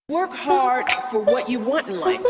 Work hard for what you want in life.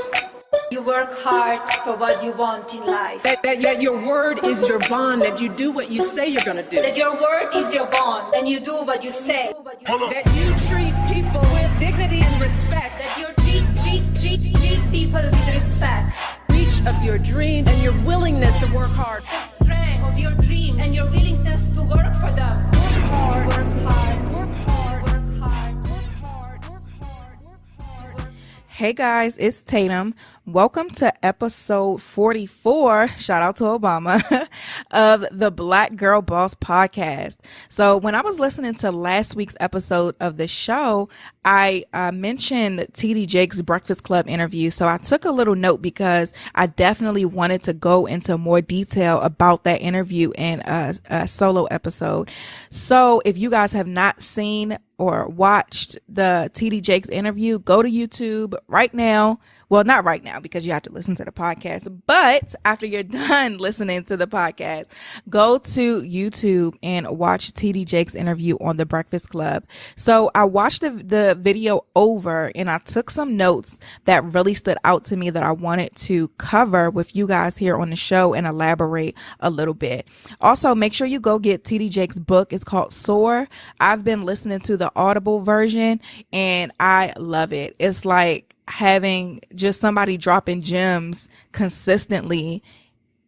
You work hard for what you want in life. That your word is your bond, that you do what you say you're gonna do. That your word is your bond, and you do what you say. That you treat people with dignity and respect. That you treat people with respect. Reach of your dreams and your willingness to work hard. The strength of your dreams and your willingness to work for them. Work hard. Work hard. Work hard. Work hard. Work hard. Work hard. Work hard. Hey guys, it's Tatum. Welcome to episode 44, shout out to Obama, of the Black Girl Boss Podcast. So when I was listening to last week's episode of the show, I mentioned TD Jake's Breakfast Club interview. So I took a little note because I definitely wanted to go into more detail about that interview in a solo episode. So if you guys have not seen or watched the TD Jake's interview, go to YouTube right now. Well, not right now because you have to listen to the podcast, but after you're done listening to the podcast, go to YouTube and watch TD Jake's interview on the Breakfast Club. So I watched the video over and I took some notes that really stood out to me that I wanted to cover with you guys here on the show and elaborate a little bit. Also, make sure you go get TD Jake's book. It's called Soar. I've been listening to the Audible version and I love it. It's like having just somebody dropping gems consistently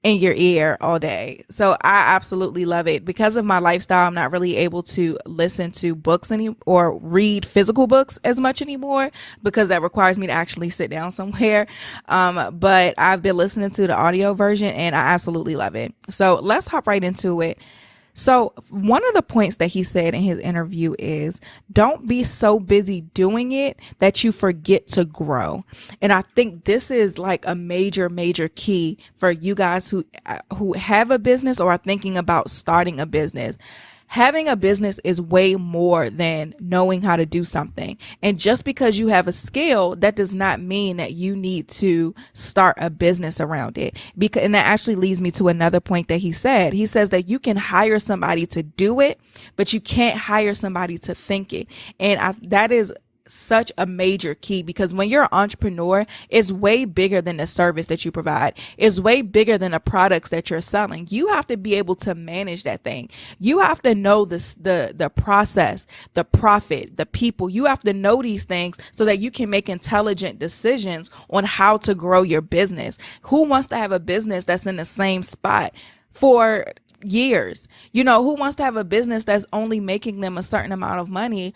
in your ear all day. So I absolutely love it. Because of my lifestyle, I'm not really able to listen to books or read physical books as much anymore because that requires me to actually sit down somewhere. But I've been listening to the audio version and I absolutely love it. So let's hop right into it. So one of the points that he said in his interview is don't be so busy doing it that you forget to grow. And I think this is like a major key for you guys who have a business or are thinking about starting a business. Having a business is way more than knowing how to do something. And just because you have a skill, that does not mean that you need to start a business around it. And that actually leads me to another point that he said. He says that you can hire somebody to do it, but you can't hire somebody to think it. And that is such a major key because when you're an entrepreneur, it's way bigger than the service that you provide. It's way bigger than the products that you're selling. You have to be able to manage that thing. You have to know the process, the profit, the people. You have to know these things so that you can make intelligent decisions on how to grow your business. Who wants to have a business that's in the same spot for years? You know, who wants to have a business that's only making them a certain amount of money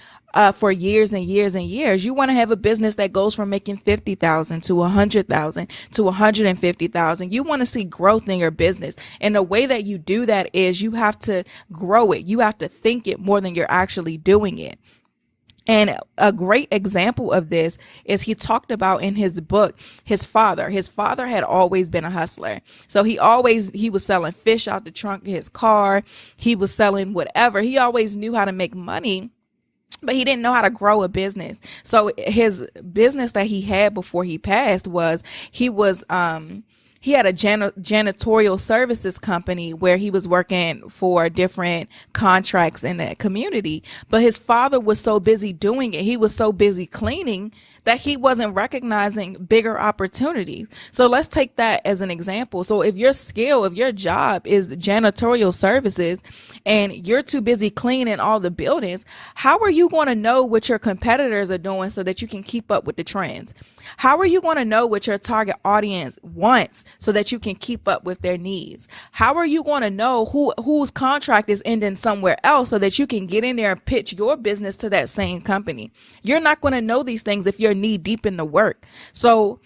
for years and years and years? You want to have a business that goes from making 50,000 to 100,000 to 150,000. You want to see growth in your business. And the way that you do that is you have to grow it. You have to think it more than you're actually doing it. And a great example of this is he talked about in his book, his father had always been a hustler. So he was selling fish out the trunk of his car. He was selling whatever. He always knew how to make money, but he didn't know how to grow a business. So his business that he had before he passed was he had a janitorial services company where he was working for different contracts in the community. But his father was so busy doing it, he was so busy cleaning that he wasn't recognizing bigger opportunities. So let's take that as an example. So if your job is janitorial services and you're too busy cleaning all the buildings, how are you going to know what your competitors are doing so that you can keep up with the trends? How are you going to know what your target audience wants so that you can keep up with their needs? How are you going to know whose contract is ending somewhere else so that you can get in there and pitch your business to that same company? You're not going to know these things if you're knee deep in the work. So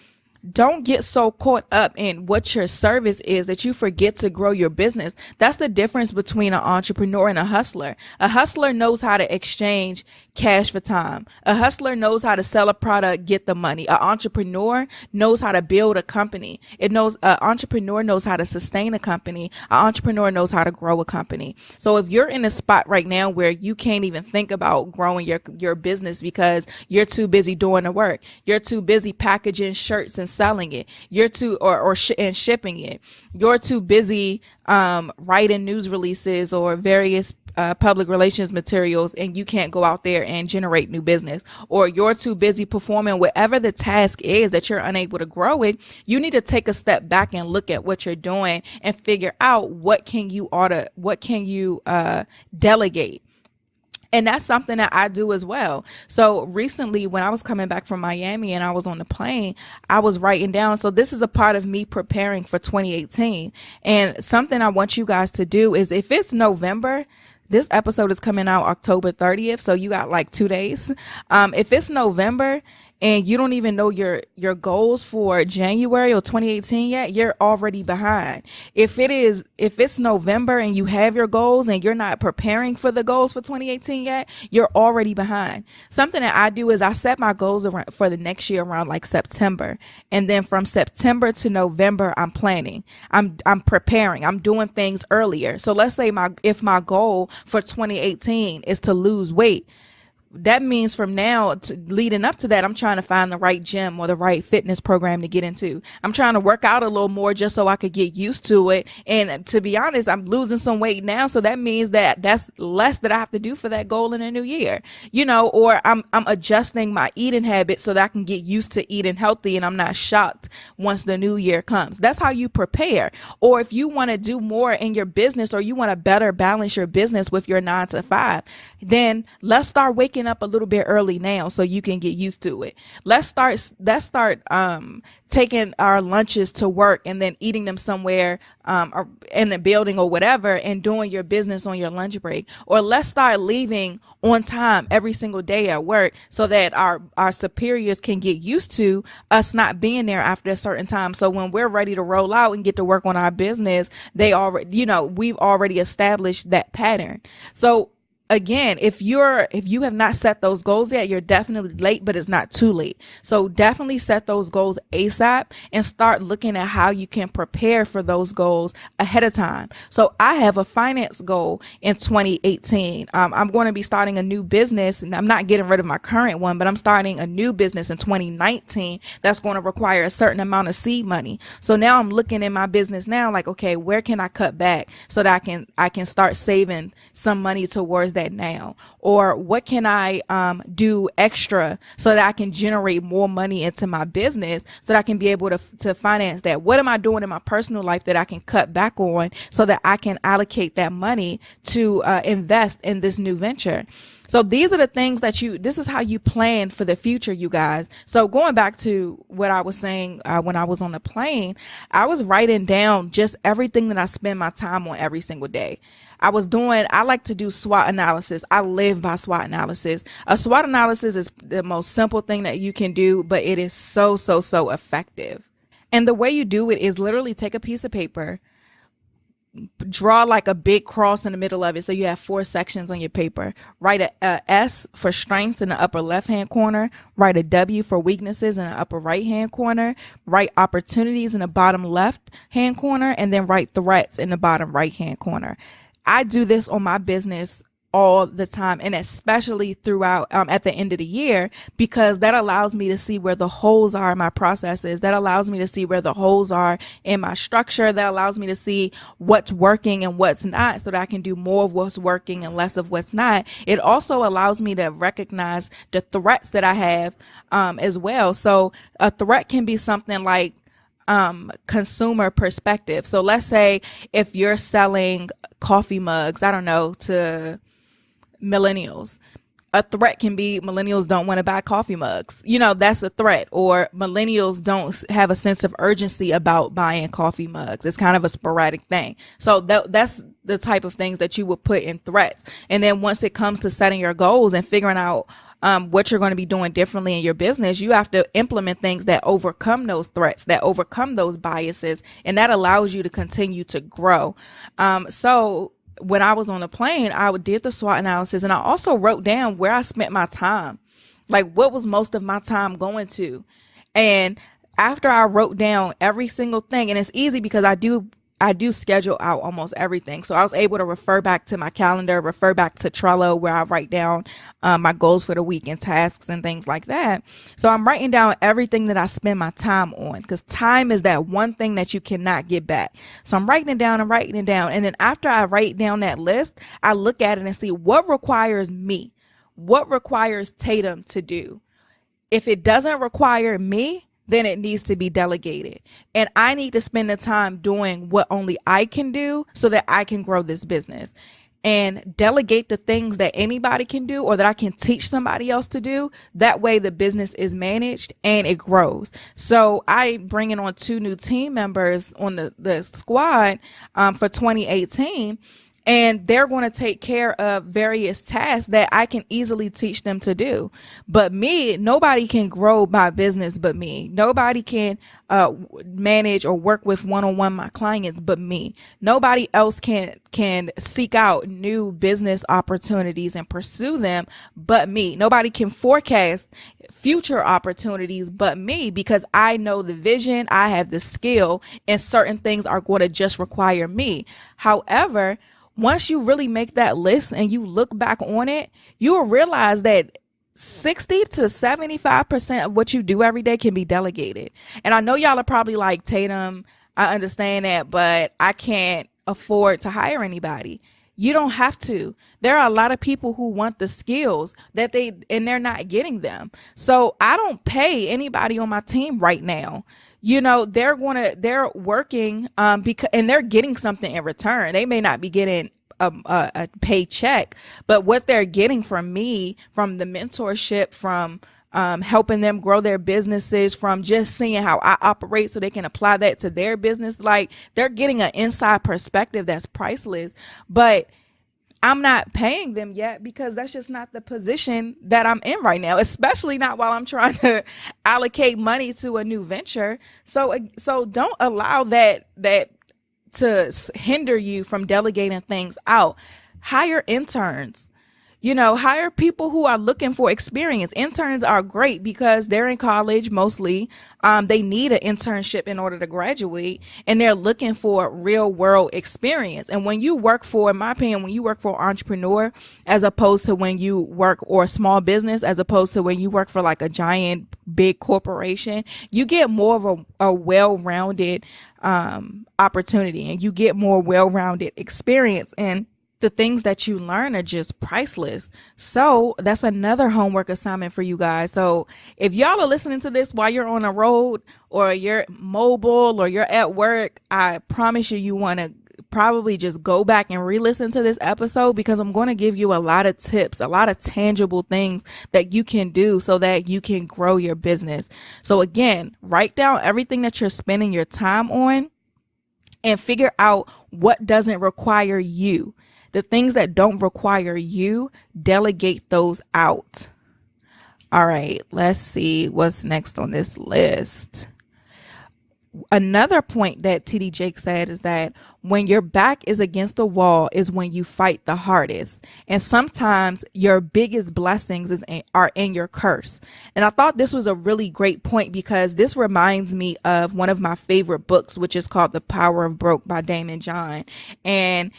don't get so caught up in what your service is that you forget to grow your business. That's the difference between an entrepreneur and a hustler. A hustler knows how to exchange cash for time. A hustler knows how to sell a product, get the money. An entrepreneur knows how to build a company. An entrepreneur knows how to sustain a company. An entrepreneur knows how to grow a company. So if you're in a spot right now where you can't even think about growing your business because you're too busy doing the work, you're too busy packaging shirts and selling it. You're too, and shipping it. You're too busy writing news releases or various public relations materials, and you can't go out there and generate new business, or you're too busy performing whatever the task is that you're unable to grow it. You need to take a step back and look at what you're doing and figure out what can you delegate. And that's something that I do as well. So recently, when I was coming back from Miami and I was on the plane, I was writing down. So this is a part of me preparing for 2018. And something I want you guys to do is, if it's November, this episode is coming out October 30th. So you got like 2 days. If it's November and you don't even know your goals for January or 2018 yet, you're already behind. If it's November and you have your goals and you're not preparing for the goals for 2018 yet, you're already behind. Something that I do is I set my goals for the next year around like September. And then from September to November, I'm planning. I'm preparing. I'm doing things earlier. So let's say if my goal for 2018 is to lose weight, that means from now leading up to that, I'm trying to find the right gym or the right fitness program to get into. I'm trying to work out a little more just so I could get used to it. And to be honest, I'm losing some weight now. So that means that's less that I have to do for that goal in the new year, or I'm adjusting my eating habits so that I can get used to eating healthy and I'm not shocked once the new year comes. That's how you prepare. Or if you want to do more in your business, or you want to better balance your business with your 9 to 5, then let's start waking up a little bit early now so you can get used to it. Let's start taking our lunches to work and then eating them somewhere or in the building or whatever, and doing your business on your lunch break. Or let's start leaving on time every single day at work so that our superiors can get used to us not being there after a certain time. So when we're ready to roll out and get to work on our business, we've already established that pattern. So again, if you have not set those goals yet, you're definitely late, but it's not too late. So definitely set those goals ASAP and start looking at how you can prepare for those goals ahead of time. So I have a finance goal in 2018. I'm going to be starting a new business, and I'm not getting rid of my current one, but I'm starting a new business in 2019 that's going to require a certain amount of seed money. So now I'm looking in my business now, like, okay, where can I cut back so that I can start saving some money towards that now? Or what can I do extra so that I can generate more money into my business so that I can be able to finance that? What am I doing in my personal life that I can cut back on so that I can allocate that money to invest in this new venture? So these are the things this is how you plan for the future, you guys. So going back to what I was saying, when I was on the plane, I was writing down just everything that I spend my time on every single day. I like to do SWOT analysis. I live by SWOT analysis. A SWOT analysis is the most simple thing that you can do, but it is so, so, so effective. And the way you do it is literally take a piece of paper, draw like a big cross in the middle of it. So you have 4 sections on your paper. Write a S for strengths in the upper left-hand corner. Write a W for weaknesses in the upper right-hand corner. Write opportunities in the bottom left-hand corner. And then write threats in the bottom right-hand corner. I do this on my business all the time, and especially throughout at the end of the year, because that allows me to see where the holes are in my processes. That allows me to see where the holes are in my structure. That allows me to see what's working and what's not, so that I can do more of what's working and less of what's not. It also allows me to recognize the threats that I have as well. So a threat can be something like consumer perspective. So let's say if you're selling coffee mugs, I don't know, to millennials, a threat can be millennials don't want to buy coffee mugs. That's a threat. Or millennials don't have a sense of urgency about buying coffee mugs. It's kind of a sporadic thing. So that's the type of things that you would put in threats. And then once it comes to setting your goals and figuring out what you're going to be doing differently in your business, you have to implement things that overcome those threats, that overcome those biases, and that allows you to continue to grow. So when I was on the plane, I did the SWOT analysis, and I also wrote down where I spent my time, like what was most of my time going to. And after I wrote down every single thing, and it's easy because I do I do schedule out almost everything. So I was able to refer back to my calendar, refer back to Trello, where I write down my goals for the week and tasks and things like that. So I'm writing down everything that I spend my time on, because time is that one thing that you cannot get back. So I'm writing it down and writing it down. And then after I write down that list, I look at it and see what requires me, what requires Tatum to do. If it doesn't require me, then it needs to be delegated. And I need to spend the time doing what only I can do so that I can grow this business. And delegate the things that anybody can do or that I can teach somebody else to do. That way the business is managed and it grows. So I bringing on 2 new team members on the squad for 2018. And they're going to take care of various tasks that I can easily teach them to do. But me, nobody can grow my business but me. Nobody can manage or work with one-on-one my clients but me. Nobody else can seek out new business opportunities and pursue them but me. Nobody can forecast future opportunities but me, because I know the vision, I have the skill, and certain things are going to just require me. However, once you really make that list and you look back on it, you will realize that 60 to 75% of what you do every day can be delegated. And I know y'all are probably like, Tatum, I understand that, but I can't afford to hire anybody. You don't have to. There are a lot of people who want the skills and they're not getting them. So I don't pay anybody on my team right now. You know, they're working because, and they're getting something in return. They may not be getting a paycheck, but what they're getting from me, from the mentorship, from helping them grow their businesses, from just seeing how I operate so they can apply that to their business, like they're getting an inside perspective that's priceless. But I'm not paying them yet because that's just not the position that I'm in right now, especially not while I'm trying to allocate money to a new venture. So don't allow that to hinder you from delegating things out. Hire interns. Hire people who are looking for experience. Interns are great because they're in college mostly. They need an internship in order to graduate, and they're looking for real world experience. And when you work for, in my opinion, when you work for an entrepreneur, as opposed to when you work, or a small business, as opposed to when you work for like a giant, big corporation, you get more of a well-rounded opportunity, and you get more well-rounded experience. And the things that you learn are just priceless. So that's another homework assignment for you guys. So if y'all are listening to this while you're on a road, or you're mobile, or you're at work, I promise you want to probably just go back and re-listen to this episode, because I'm going to give you a lot of tips, a lot of tangible things that you can do so that you can grow your business. So again, write down everything that you're spending your time on and figure out what doesn't require you. The things that don't require you, delegate those out. All right, let's see what's next on this list. Another point that TD Jake said is that when your back is against the wall is when you fight the hardest. And sometimes your biggest blessings are in your curse. And I thought this was a really great point, because this reminds me of one of my favorite books, which is called The Power of Broke by Damon John. And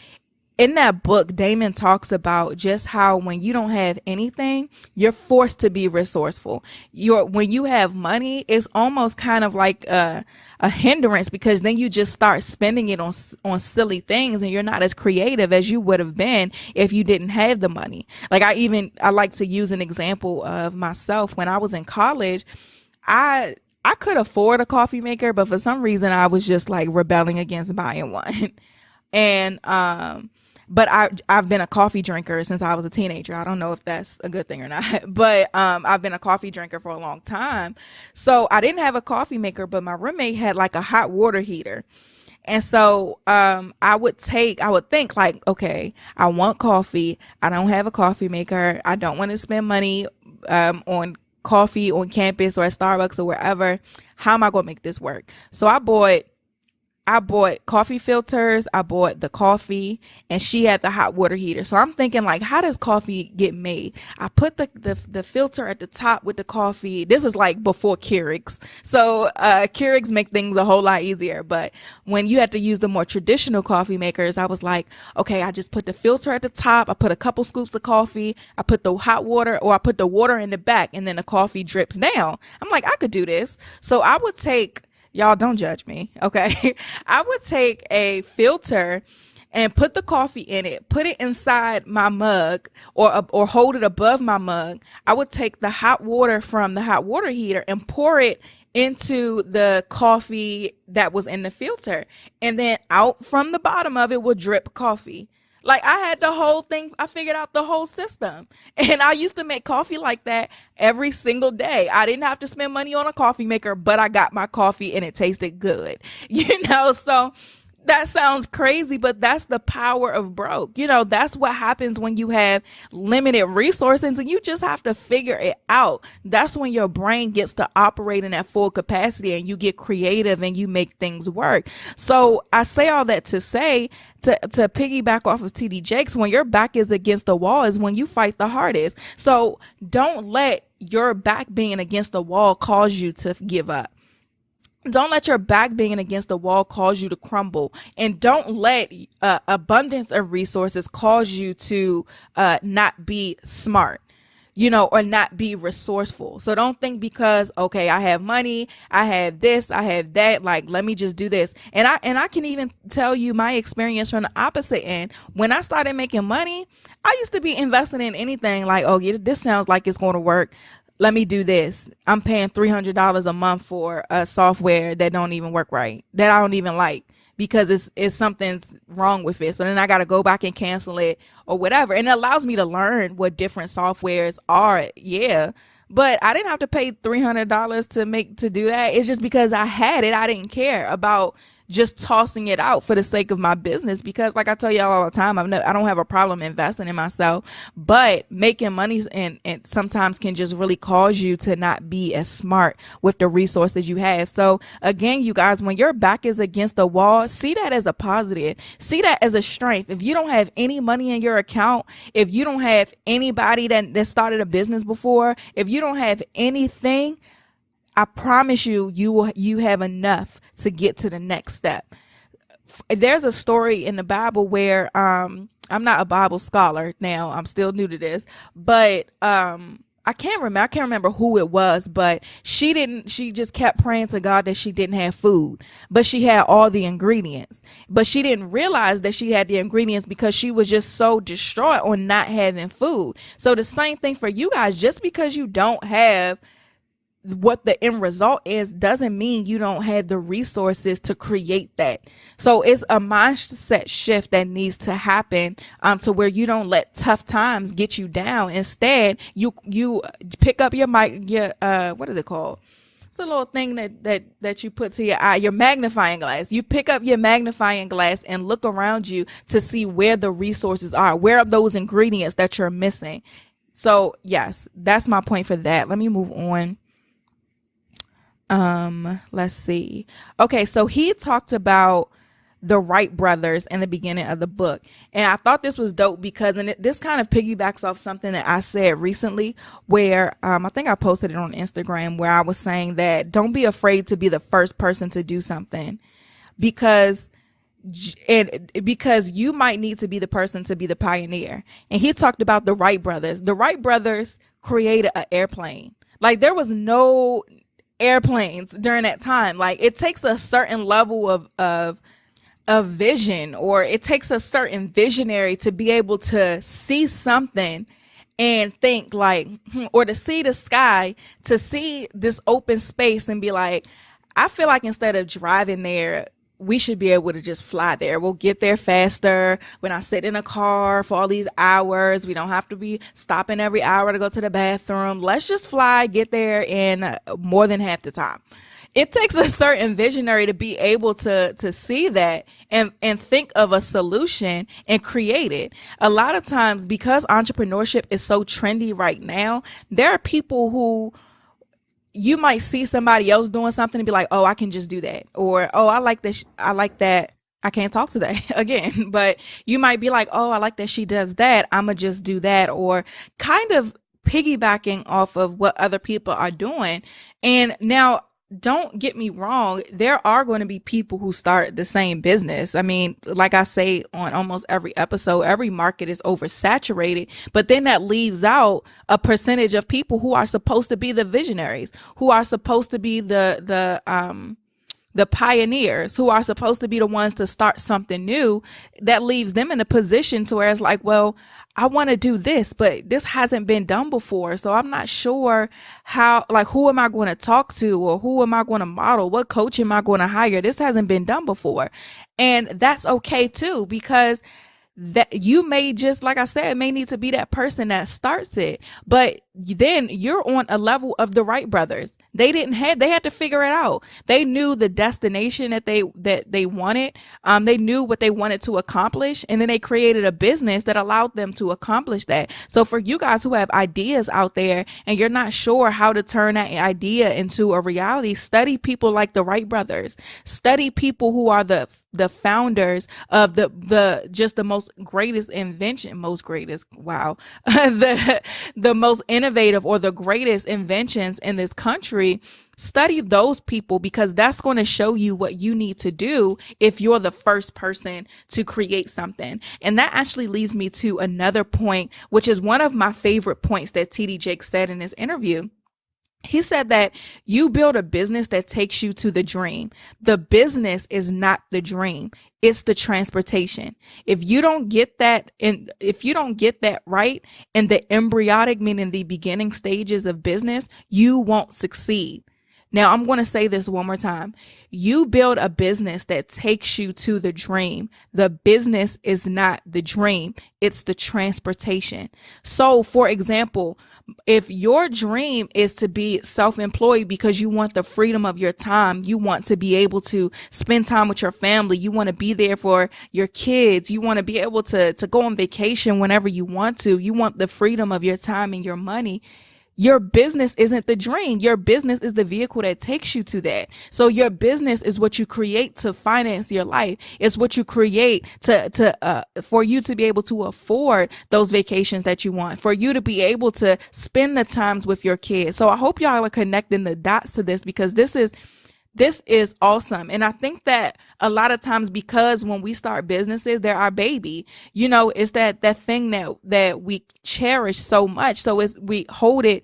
in that book, Damon talks about just how when you don't have anything, you're forced to be resourceful. When you have money, it's almost kind of like a hindrance, because then you just start spending it on silly things, and you're not as creative as you would have been if you didn't have the money. Like I like to use an example of myself. When I was in college, I could afford a coffee maker, but for some reason I was just like rebelling against buying one. And but I've been a coffee drinker since I was a teenager. I don't know if that's a good thing or not, but I've been a coffee drinker for a long time. So I didn't have a coffee maker, but my roommate had like a hot water heater. And so I would think like, okay, I want coffee. I don't have a coffee maker. I don't want to spend money on coffee on campus or at Starbucks or wherever. How am I going to make this work? So I bought I bought coffee filters, I bought the coffee, and she had the hot water heater. So I'm thinking, like, how does coffee get made? I put the filter at the top with the coffee. This is like before Keurigs. So Keurigs make things a whole lot easier. But when you had to use the more traditional coffee makers, I was like, okay, I just put the filter at the top. I put a couple scoops of coffee. I put the hot water, or I put the water in the back, and then the coffee drips down. I'm like, I could do this. So I would take, y'all don't judge me, okay? I would take a filter and put the coffee in it, put it inside my mug, or hold it above my mug. I would take the hot water from the hot water heater and pour it into the coffee that was in the filter. And then out from the bottom of it would drip coffee. Like, I had the whole thing. I figured out the whole system. And I used to make coffee like that every single day. I didn't have to spend money on a coffee maker, but I got my coffee and it tasted good. So that sounds crazy, but that's the power of broke. That's what happens when you have limited resources and you just have to figure it out. That's when your brain gets to operating at full capacity and you get creative and you make things work. So I say all that to say, to piggyback off of TD Jakes, when your back is against the wall is when you fight the hardest. So don't let your back being against the wall cause you to give up. Don't let your back being against the wall cause you to crumble. And don't let abundance of resources cause you to not be smart, or not be resourceful. So don't think because, okay, I have money, I have this, I have that, like, let me just do this. And I can even tell you my experience from the opposite end. When I started making money, I used to be investing in anything like, oh, yeah, this sounds like it's going to work. Let me do this. I'm paying $300 a month for a software that don't even work right, that I don't even like, because it's something's wrong with it. So then I got to go back and cancel it or whatever. And it allows me to learn what different softwares are. Yeah. But I didn't have to pay $300 to do that. It's just because I had it. I didn't care about just tossing it out for the sake of my business, because like I tell y'all all the time, I don't have a problem investing in myself, but making money and sometimes can just really cause you to not be as smart with the resources you have. So again, you guys, when your back is against the wall, see that as a positive, see that as a strength. If you don't have any money in your account, if you don't have anybody that started a business before, if you don't have anything, I promise you have enough to get to the next step. There's a story in the Bible where I'm not a Bible scholar now. I'm still new to this, but I can't remember who it was, but she just kept praying to God that she didn't have food, but she had all the ingredients, but she didn't realize that she had the ingredients because she was just so distraught on not having food. So the same thing for you guys, just because you don't have what the end result is doesn't mean you don't have the resources to create that. So it's a mindset shift that needs to happen to where you don't let tough times get you down. Instead, you pick up your what is it called? It's a little thing that you put to your eye, your magnifying glass. You pick up your magnifying glass and look around you to see where the resources are, where are those ingredients that you're missing. So yes, that's my point for that. Let me move on. Let's see. Okay, so he talked about the Wright brothers in the beginning of the book, and I thought this was dope because this kind of piggybacks off something that I said recently, where I think I posted it on Instagram, where I was saying that don't be afraid to be the first person to do something, because you might need to be the person to be the pioneer. And he talked about the Wright brothers. The Wright brothers created an airplane. Like, there was no airplanes during that time. Like, it takes a certain level of vision, or it takes a certain visionary to be able to see something and think like, or to see the sky, to see this open space and be like, I feel like instead of driving there, we should be able to just fly there. We'll get there faster. We're not sitting in a car for all these hours. We don't have to be stopping every hour to go to the bathroom. Let's just fly, get there in more than half the time. It takes a certain visionary to be able to see that and think of a solution and create it. A lot of times, because entrepreneurship is so trendy right now, there are people who you might see somebody else doing something and be like, oh, I can just do that. Or, oh, I like this. I like that. I can't talk to that again, but you might be like, oh, I like that she does that. I'm going to just do that. Or kind of piggybacking off of what other people are doing. And now, don't get me wrong, there are going to be people who start the same business. I mean, like I say on almost every episode, every market is oversaturated, but then that leaves out a percentage of people who are supposed to be the visionaries, who are supposed to be the pioneers, who are supposed to be the ones to start something new. That leaves them in a position to where it's like, well, I want to do this, but this hasn't been done before. So I'm not sure how, like, who am I going to talk to, or who am I going to model? What coach am I going to hire? This hasn't been done before. And that's okay too, because that you may just, like I said, may need to be that person that starts it. But then you're on a level of the Wright brothers. They had to figure it out. They knew the destination that they wanted. They knew what they wanted to accomplish. And then they created a business that allowed them to accomplish that. So for you guys who have ideas out there and you're not sure how to turn that idea into a reality, study people like the Wright brothers. Study people who are the founders of the most greatest invention, the most innovative or the greatest inventions in this country. Study those people, because that's going to show you what you need to do if you're the first person to create something. And that actually leads me to another point, which is one of my favorite points that TD Jakes said in his interview. He said that you build a business that takes you to the dream. The business is not the dream. It's the transportation. If you don't get that right in the embryonic, meaning the beginning stages of business, you won't succeed. Now, I'm going to say this one more time. You build a business that takes you to the dream. The business is not the dream. It's the transportation. So, for example, if your dream is to be self-employed because you want the freedom of your time, you want to be able to spend time with your family, you want to be there for your kids, you want to be able to go on vacation whenever you want to, you want the freedom of your time and your money, your business isn't the dream. Your business is the vehicle that takes you to that. So your business is what you create to finance your life. It's what you create for you to be able to afford those vacations that you want, for you to be able to spend the times with your kids. So I hope y'all are connecting the dots to this, because this is awesome. And I think that a lot of times, because when we start businesses, they're our baby, it's that thing that we cherish so much. So we hold it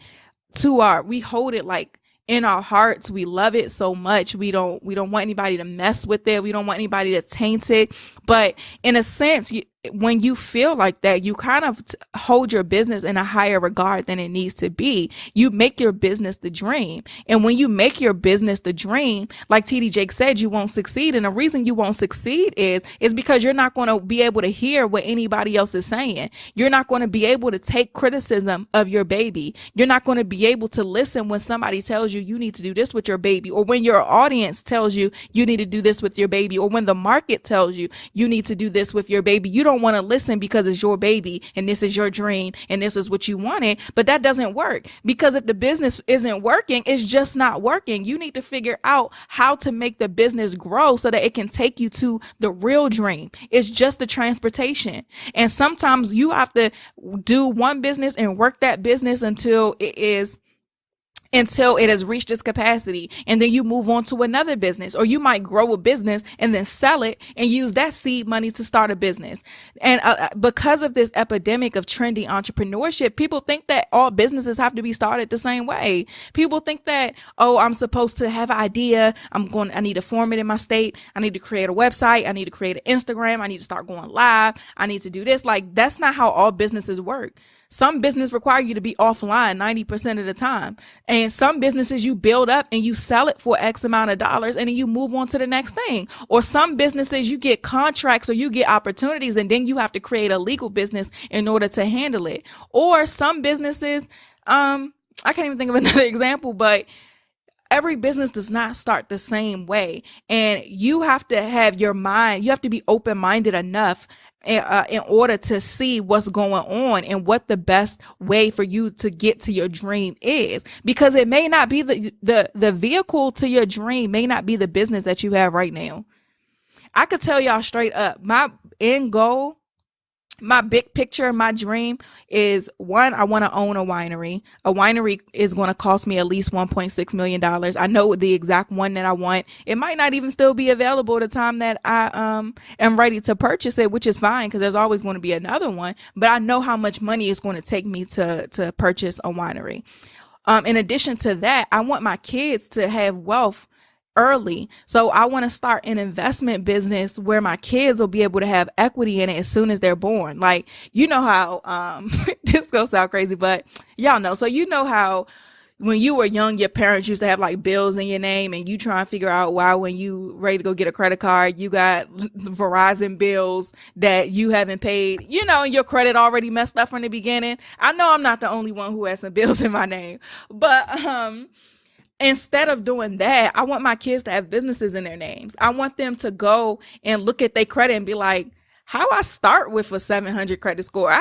like in our hearts. We love it so much. We don't want anybody to mess with it. We don't want anybody to taint it. But in a sense, when you feel like that, you kind of hold your business in a higher regard than it needs to be. You make your business the dream. And when you make your business the dream, like TD Jakes said, you won't succeed. And the reason you won't succeed is because you're not going to be able to hear what anybody else is saying. You're not going to be able to take criticism of your baby. You're not going to be able to listen when somebody tells you need to do this with your baby, or when your audience tells you need to do this with your baby, or when the market tells you need to do this with your baby. You don't want to listen because it's your baby and this is your dream and this is what you wanted. But that doesn't work, because if the business isn't working, it's just not working. You need to figure out how to make the business grow so that it can take you to the real dream. It's just the transportation. And sometimes you have to do one business and work that business until it has reached its capacity. And then you move on to another business, or you might grow a business and then sell it and use that seed money to start a business. And because of this epidemic of trendy entrepreneurship, people think that all businesses have to be started the same way. People think that, I'm supposed to have an idea. I need to form it in my state. I need to create a website. I need to create an Instagram. I need to start going live. I need to do this. Like, that's not how all businesses work. Some business require you to be offline 90% of the time. And some businesses you build up and you sell it for X amount of dollars and then you move on to the next thing. Or some businesses you get contracts or you get opportunities and then you have to create a legal business in order to handle it. Or some businesses, I can't even think of another example, but every business does not start the same way. And you have to have your mind, you have to be open-minded enough in order to see what's going on and what the best way for you to get to your dream is. Because it may not be the vehicle to your dream may not be the business that you have right now. I could tell y'all straight up, my end goal, my big picture, my dream is, one, I want to own a winery. A winery is going to cost me at least $1.6 million. I know the exact one that I want. It might not even still be available at the time that I am ready to purchase it, which is fine because there's always going to be another one. But I know how much money it's going to take me to purchase a winery. In addition to that, I want my kids to have wealth early. So I want to start an investment business where my kids will be able to have equity in it as soon as they're born. Like, you know how, this gonna sound crazy, but y'all know. So you know how when you were young, your parents used to have like bills in your name and you try and figure out why when you ready to go get a credit card, you got Verizon bills that you haven't paid, you know, and your credit already messed up from the beginning. I know I'm not the only one who has some bills in my name, but, instead of doing that, I want my kids to have businesses in their names. I want them to go and look at their credit and be like, how I start with a 700 credit score?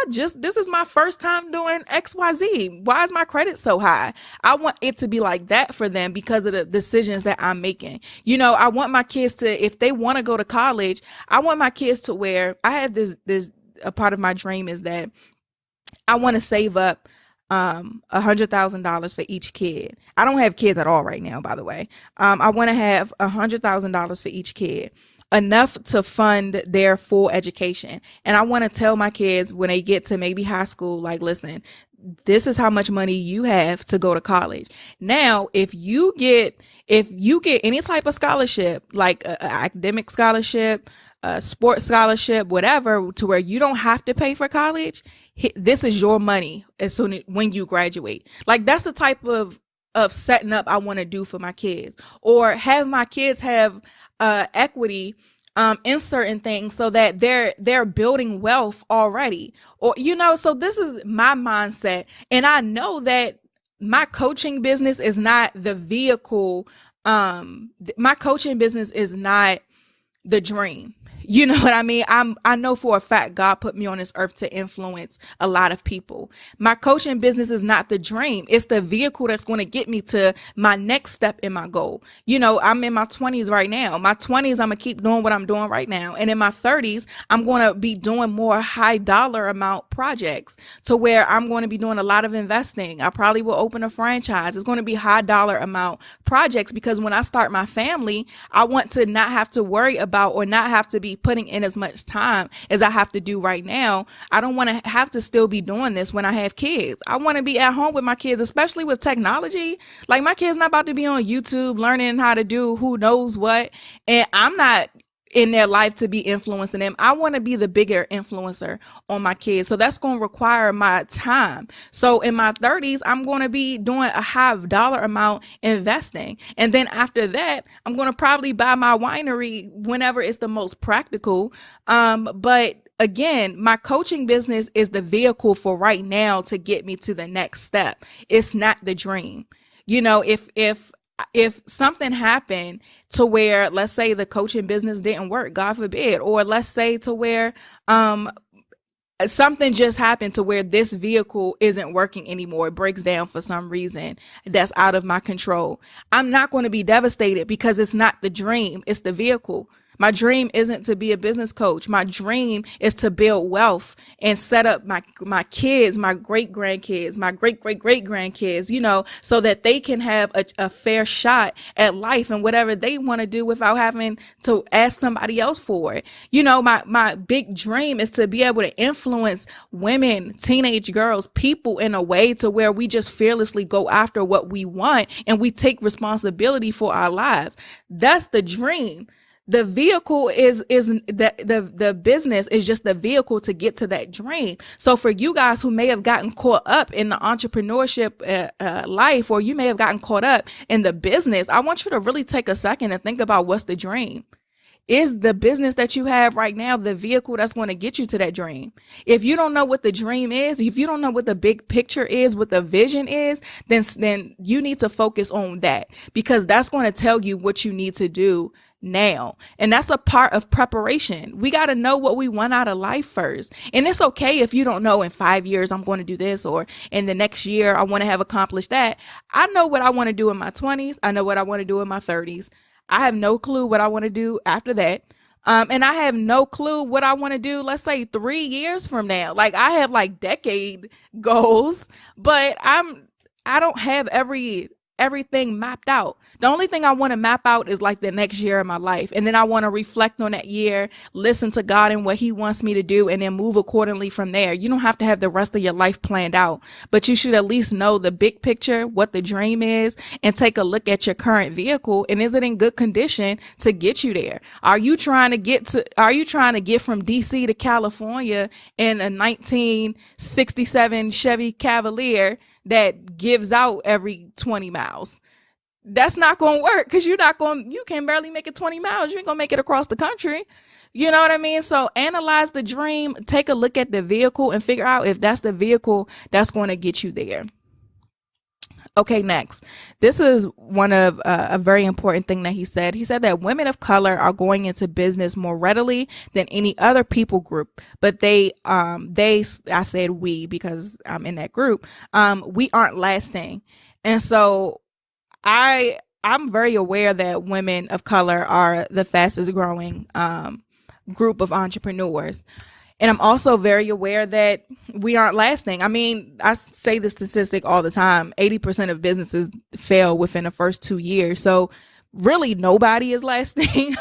This is my first time doing XYZ. Why is my credit so high? I want it to be like that for them because of the decisions that I'm making. You know, I want my kids to, if they want to go to college, I want my kids to where I have a part of my dream is that I want to save up $100,000 for each kid. I don't have kids at all right now, by the way. I want to have $100,000 for each kid, enough to fund their full education. And I want to tell my kids when they get to maybe high school, like, listen, this is how much money you have to go to college. Now, if you get any type of scholarship, like an academic scholarship, a sports scholarship, whatever, to where you don't have to pay for college, this is your money when you graduate. Like, that's the type of setting up I want to do for my kids, or have my kids have equity in certain things so that they're building wealth already, or, you know, so this is my mindset. And I know that my coaching business is not the vehicle. My coaching business is not the dream. You know what I mean? I know for a fact God put me on this earth to influence a lot of people. My coaching business is not the dream. It's the vehicle that's going to get me to my next step in my goal. You know, I'm in my 20s right now. My 20s, I'm going to keep doing what I'm doing right now. And in my 30s, I'm going to be doing more high dollar amount projects to where I'm going to be doing a lot of investing. I probably will open a franchise. It's going to be high dollar amount projects because when I start my family, I want to not have to worry about or not have to be putting in as much time as I have to do right now. I don't want to have to still be doing this when I have kids. I want to be at home with my kids, especially with technology. Like, my kids not about to be on YouTube learning how to do who knows what. And I'm not in their life to be influencing them. I want to be the bigger influencer on my kids. So that's going to require my time. So in my 30s, I'm going to be doing a high dollar amount investing. And then after that, I'm going to probably buy my winery whenever it's the most practical. But again, my coaching business is the vehicle for right now to get me to the next step. It's not the dream. You know, if something happened to where, let's say the coaching business didn't work, God forbid, or let's say to where something just happened to where this vehicle isn't working anymore, it breaks down for some reason that's out of my control, I'm not going to be devastated because it's not the dream, it's the vehicle. My dream isn't to be a business coach. My dream is to build wealth and set up my kids, my great grandkids, my great grandkids, you know, so that they can have a fair shot at life and whatever they want to do without having to ask somebody else for it. You know, my big dream is to be able to influence women, teenage girls, people in a way to where we just fearlessly go after what we want and we take responsibility for our lives. That's the dream. The vehicle is the business is just the vehicle to get to that dream. So for you guys who may have gotten caught up in the entrepreneurship life, or you may have gotten caught up in the business, I want you to really take a second and think about what's the dream. Is the business that you have right now the vehicle that's going to get you to that dream? If you don't know what the dream is, if you don't know what the big picture is, what the vision is, then you need to focus on that, because that's going to tell you what you need to do now. And that's a part of preparation. We got to know what we want out of life first. And it's okay if you don't know in 5 years I'm going to do this, or in the next year I want to have accomplished that. I know what I want to do in my 20s. I know what I want to do in my 30s. I have no clue what I want to do after that. And I have no clue what I want to do, let's say 3 years from now. Like, I have like decade goals, but I don't have everything mapped out. The only thing I want to map out is like the next year of my life. And then I want to reflect on that year, listen to God and what he wants me to do, and then move accordingly from there. You don't have to have the rest of your life planned out, but you should at least know the big picture, what the dream is, and take a look at your current vehicle. And is it in good condition to get you there? Are you trying to get from DC to California in a 1967 Chevy Cavalier that gives out every 20 miles? That's not going to work, because you can barely make it 20 miles. You ain't going to make it across the country. You know what I mean? So analyze the dream, take a look at the vehicle, and figure out if that's the vehicle that's going to get you there. Okay, next. This is one of a very important thing that he said. He said that women of color are going into business more readily than any other people group, but I said we because I'm in that group, we aren't lasting. And so I'm very aware that women of color are the fastest growing group of entrepreneurs. And I'm also very aware that we aren't lasting. I mean, I say this statistic all the time. 80% of businesses fail within the first 2 years. So really nobody is lasting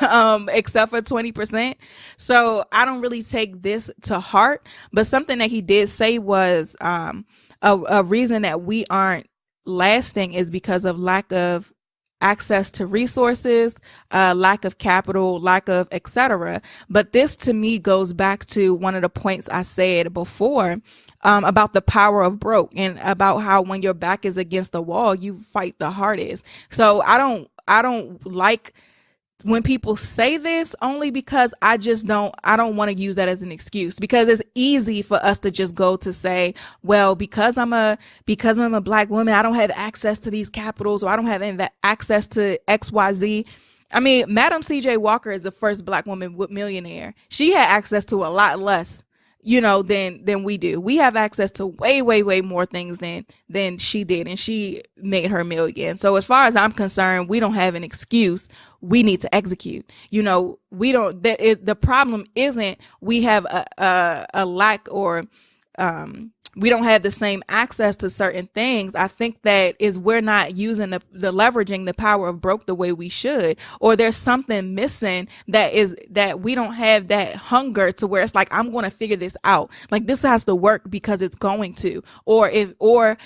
except for 20%. So I don't really take this to heart. But something that he did say was a reason that we aren't lasting is because of lack of access to resources, lack of capital, lack of etc. But this to me goes back to one of the points I said before about the power of broke, and about how when your back is against the wall, you fight the hardest. So I don't like when people say this, only because I don't want to use that as an excuse, because it's easy for us to just go to say, well, because I'm a black woman, I don't have access to these capitals, or I don't have access to XYZ. I mean, Madam CJ Walker is the first black woman millionaire. She had access to a lot less, than we do. We have access to way, way, way more things than she did, and she made her million. So as far as I'm concerned, we don't have an excuse. We need to execute. The problem isn't we have a lack, or we don't have the same access to certain things. I think that is we're not using the leveraging the power of broke the way we should, or there's something missing that we don't have that hunger to where it's like, I'm going to figure this out. Like, this has to work because it's going to, or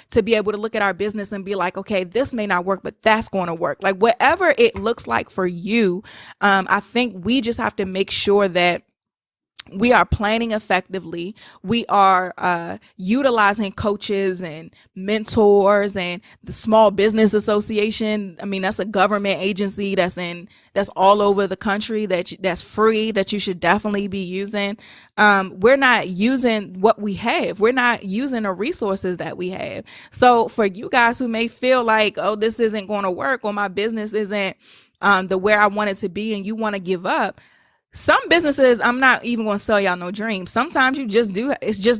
to be able to look at our business and be like, okay, this may not work, but that's going to work. Like, whatever it looks like for you, I think we just have to make sure that we are planning effectively. We are utilizing coaches and mentors and the Small Business Association. I mean, that's a government agency that's all over the country, that's free, that you should definitely be using. We're not using what we have. We're not using the resources that we have. So for you guys who may feel like, oh, this isn't going to work, or my business isn't the where I want it to be, and you want to give up, some businesses, I'm not even going to sell y'all no dreams. Sometimes it just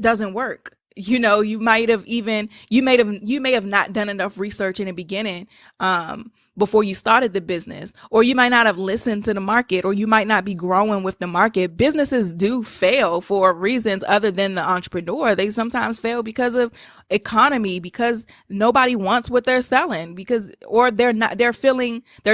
doesn't work. You may have not done enough research in the beginning, before you started the business, or you might not have listened to the market, or you might not be growing with the market. Businesses do fail for reasons other than the entrepreneur. They sometimes fail because of economy, because nobody wants what they're selling, or they're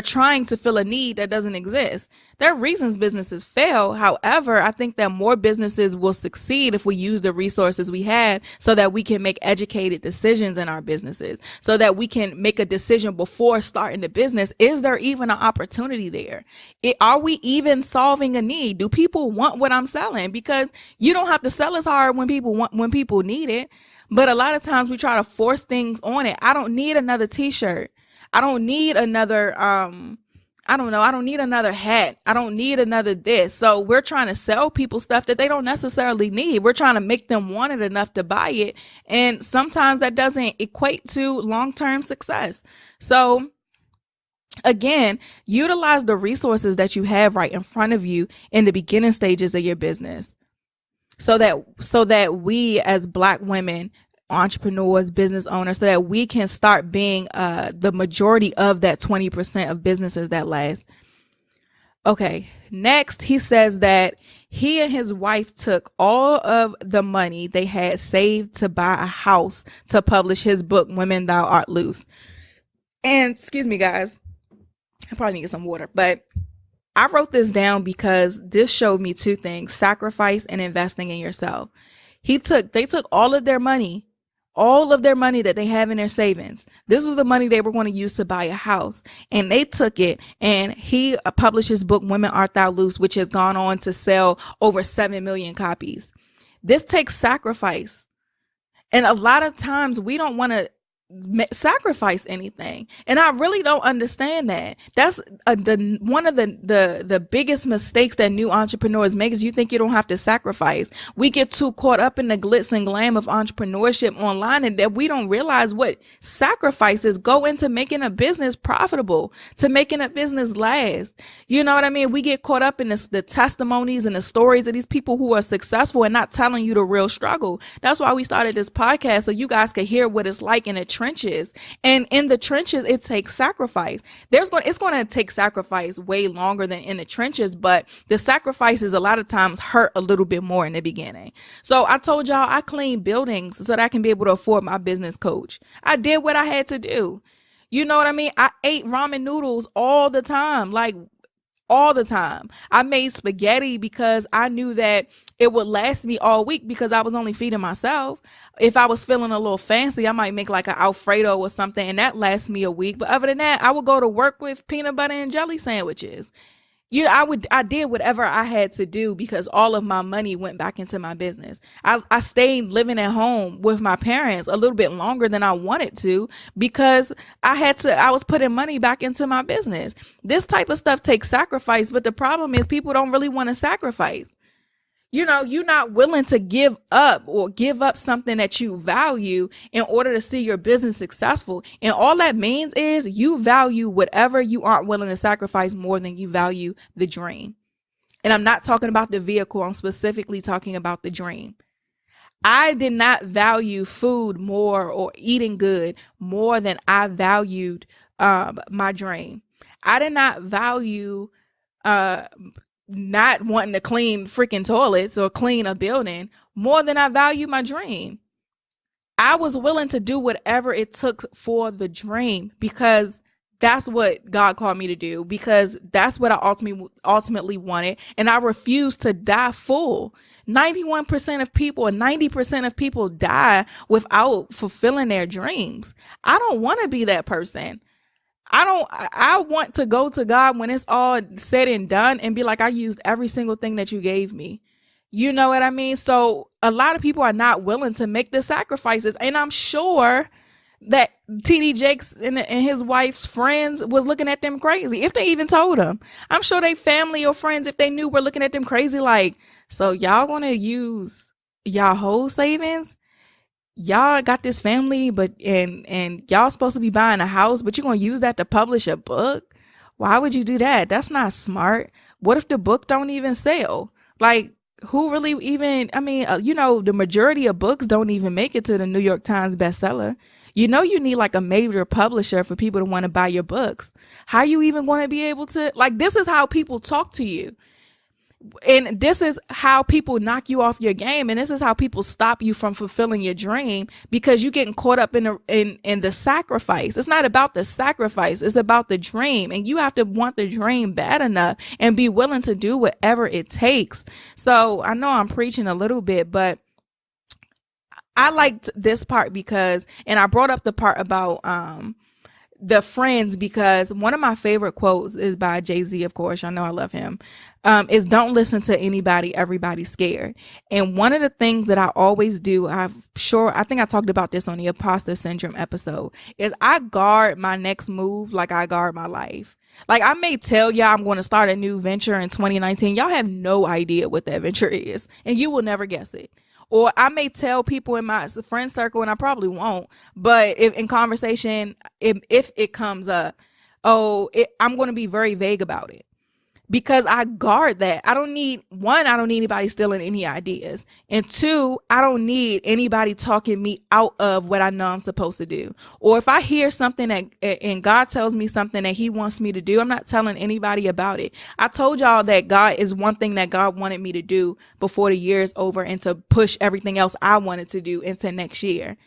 trying to fill a need that doesn't exist. There are reasons businesses fail. However, I think that more businesses will succeed if we use the resources we have, so that we can make educated decisions in our businesses, so that we can make a decision before starting the business. Is there even an opportunity there? Are we even solving a need? Do people want what I'm selling? Because you don't have to sell as hard when people need it. But a lot of times we try to force things on it. I don't need another t-shirt. I don't need another I don't know, I don't need another hat. I don't need another this. So we're trying to sell people stuff that they don't necessarily need. We're trying to make them want it enough to buy it. And sometimes that doesn't equate to long-term success. So again, utilize the resources that you have right in front of you in the beginning stages of your business. So that we as Black women, entrepreneurs, business owners, so that we can start being the majority of that 20% of businesses that last. Okay, next he says that he and his wife took all of the money they had saved to buy a house to publish his book, Women Thou Art Loose. And excuse me, guys, I probably need to get some water, but I wrote this down because this showed me two things: sacrifice and investing in yourself. They took all of their money that they have in their savings. This was the money they were going to use to buy a house. And they took it, and he published his book, Women Art Thou Loose, which has gone on to sell over 7 million copies. This takes sacrifice. And a lot of times we don't want to sacrifice anything, and I really don't understand that. That's one of the biggest mistakes that new entrepreneurs make, is you think you don't have to sacrifice. We get too caught up in the glitz and glam of entrepreneurship online, and that we don't realize what sacrifices go into making a business profitable, to making a business last. You know what I mean? We get caught up in the testimonies and the stories of these people who are successful and not telling you the real struggle. That's why we started this podcast, so you guys could hear what it's like in the trenches. And in the trenches, it takes sacrifice. It's going to take sacrifice way longer than in the trenches, but the sacrifices a lot of times hurt a little bit more in the beginning. So I told y'all I clean buildings so that I can be able to afford my business coach. I did what I had to do. You know what I mean? I ate ramen noodles all the time, like all the time. I made spaghetti because I knew that it would last me all week because I was only feeding myself. If I was feeling a little fancy, I might make like an Alfredo or something, and that lasts me a week. But other than that, I would go to work with peanut butter and jelly sandwiches. I did whatever I had to do because all of my money went back into my business. I stayed living at home with my parents a little bit longer than I wanted to because I was putting money back into my business. This type of stuff takes sacrifice, but the problem is people don't really want to sacrifice. You know, you're not willing to give up something that you value in order to see your business successful. And all that means is you value whatever you aren't willing to sacrifice more than you value the dream. And I'm not talking about the vehicle. I'm specifically talking about the dream. I did not value food more or eating good more than I valued my dream. I did not value not wanting to clean freaking toilets or clean a building more than I value my dream. I was willing to do whatever it took for the dream because that's what God called me to do, because that's what I ultimately wanted. And I refused to die full. 91% of people and 90% of people die without fulfilling their dreams. I don't want to be that person. I want to go to God when it's all said and done and be like, I used every single thing that you gave me. You know what I mean? So a lot of people are not willing to make the sacrifices. And I'm sure that TD Jakes and his wife's friends was looking at them crazy, if they even told them. I'm sure they family or friends, if they knew, were looking at them crazy like, so y'all gonna use y'all whole savings? Y'all got this family, and y'all supposed to be buying a house, but you're going to use that to publish a book? Why would you do that? That's not smart. What if the book don't even sell? Like, who really even, the majority of books don't even make it to the New York Times bestseller. You need like a major publisher for people to want to buy your books. How are you even going to be able to, like, this is how people talk to you. And this is how people knock you off your game. And this is how people stop you from fulfilling your dream, because you're getting caught up in the sacrifice. It's not about the sacrifice. It's about the dream. And you have to want the dream bad enough and be willing to do whatever it takes. So I know I'm preaching a little bit, but I liked this part because, and I brought up the part about, the friends, because one of my favorite quotes is by Jay-Z, of course. I know I love him. Is don't listen to anybody, everybody's scared. And one of the things that I always do, I think I talked about this on the imposter syndrome episode, is I guard my next move like I guard my life. Like, I may tell y'all I'm going to start a new venture in 2019. Y'all have no idea what that venture is, and you will never guess it. Or I may tell people in my friend circle, and I probably won't, but if in conversation, if it comes up, I'm going to be very vague about it, because I guard that. I don't need anybody stealing any ideas. And two, I don't need anybody talking me out of what I know I'm supposed to do. Or if I hear something and God tells me something that he wants me to do, I'm not telling anybody about it. I told y'all that God is one thing that God wanted me to do before the year is over, and to push everything else I wanted to do into next year.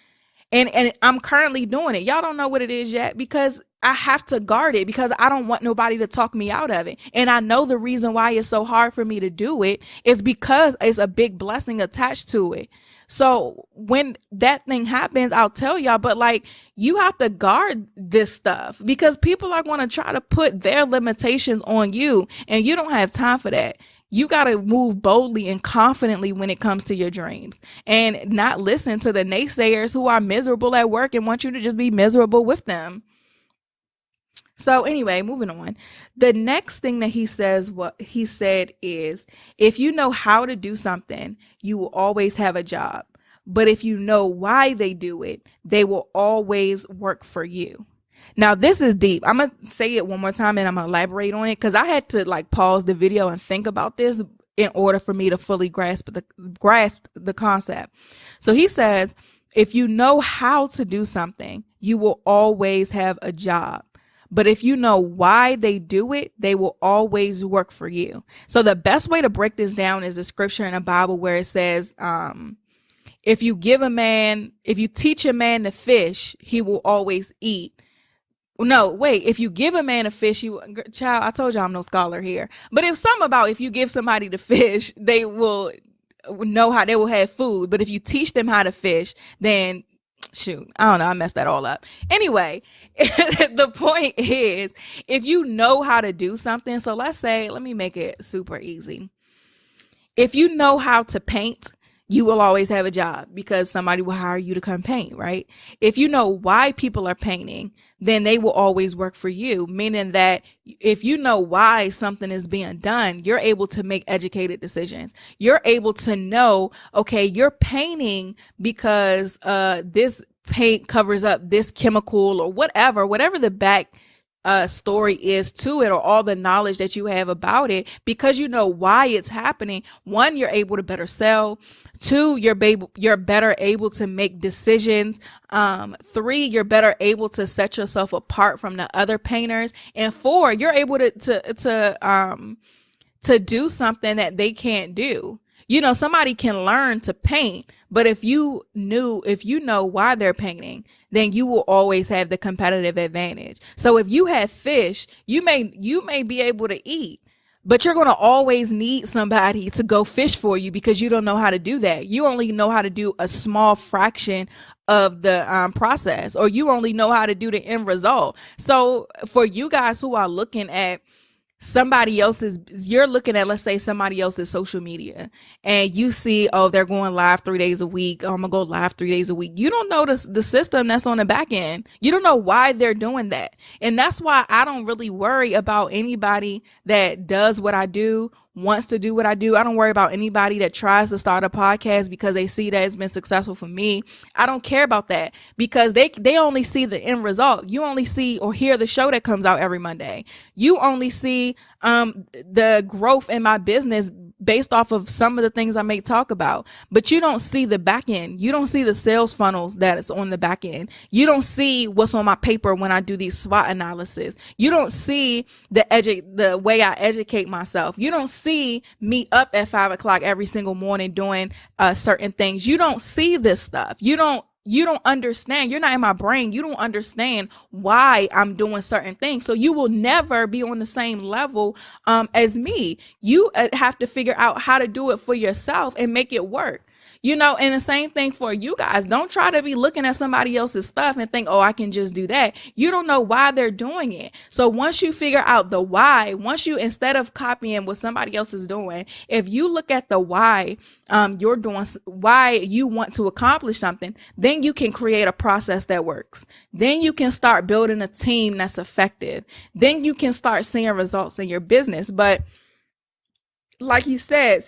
And I'm currently doing it. Y'all don't know what it is yet, because I have to guard it, because I don't want nobody to talk me out of it. And I know the reason why it's so hard for me to do it is because it's a big blessing attached to it. So when that thing happens, I'll tell y'all, but like, you have to guard this stuff, because people are going to try to put their limitations on you, and you don't have time for that. You got to move boldly and confidently when it comes to your dreams, and not listen to the naysayers who are miserable at work and want you to just be miserable with them. So anyway, moving on. The next thing that he says, what he said is, if you know how to do something, you will always have a job. But if you know why they do it, they will always work for you. Now, this is deep. I'm going to say it one more time, and I'm going to elaborate on it, because I had to like pause the video and think about this in order for me to fully grasp the concept. So he says, if you know how to do something, you will always have a job. But if you know why they do it, they will always work for you. So the best way to break this down is a scripture in the Bible where it says, if you teach a man to fish, he will always eat. No, wait, if you give a man a fish, child, I told you I'm no scholar here. But if you give somebody the fish, they will know how they will have food. But if you teach them how to fish, then shoot, I don't know, I messed that all up. Anyway, the point is, if you know how to do something, so let me make it super easy. If you know how to paint, you will always have a job, because somebody will hire you to come paint, right? If you know why people are painting, then they will always work for you, meaning that if you know why something is being done, you're able to make educated decisions. You're able to know, okay, you're painting because this paint covers up this chemical or whatever the back story is to it, or all the knowledge that you have about it, because you know why it's happening. One, you're able to better sell. Two, you're better able to make decisions. Three, you're better able to set yourself apart from the other painters. And four, you're able to do something that they can't do. You know, somebody can learn to paint, but if you know why they're painting, then you will always have the competitive advantage. So if you have fish, you may be able to eat, but you're going to always need somebody to go fish for you, because you don't know how to do that. You only know how to do a small fraction of the process, or you only know how to do the end result. So for you guys who are looking at you're looking at, let's say, somebody else's social media, and you see, they're going live 3 days a week. I'm gonna go live 3 days a week. You don't know the system that's on the back end. You don't know why they're doing that. And that's why I don't really worry about anybody that does what I do, wants to do what I do. I don't worry about anybody that tries to start a podcast because they see that it's been successful for me. I don't care about that, because they only see the end result. You only see or hear the show that comes out every Monday. You only see the growth in my business based off of some of the things I may talk about, but you don't see the back end. You don't see the sales funnels that is on the back end. You don't see what's on my paper when I do these SWOT analysis. You don't see the way I educate myself. You don't see me up at 5 o'clock every single morning doing certain things. You don't see this stuff. You don't understand. You're not in my brain. You don't understand why I'm doing certain things. So you will never be on the same level as me. You have to figure out how to do it for yourself and make it work. And the same thing for you guys. Don't try to be looking at somebody else's stuff and think, oh, I can just do that. You don't know why they're doing it. So once you figure out the why, instead of copying what somebody else is doing, if you look at the why you're doing, why you want to accomplish something, then you can create a process that works. Then you can start building a team that's effective. Then you can start seeing results in your business. But like he said,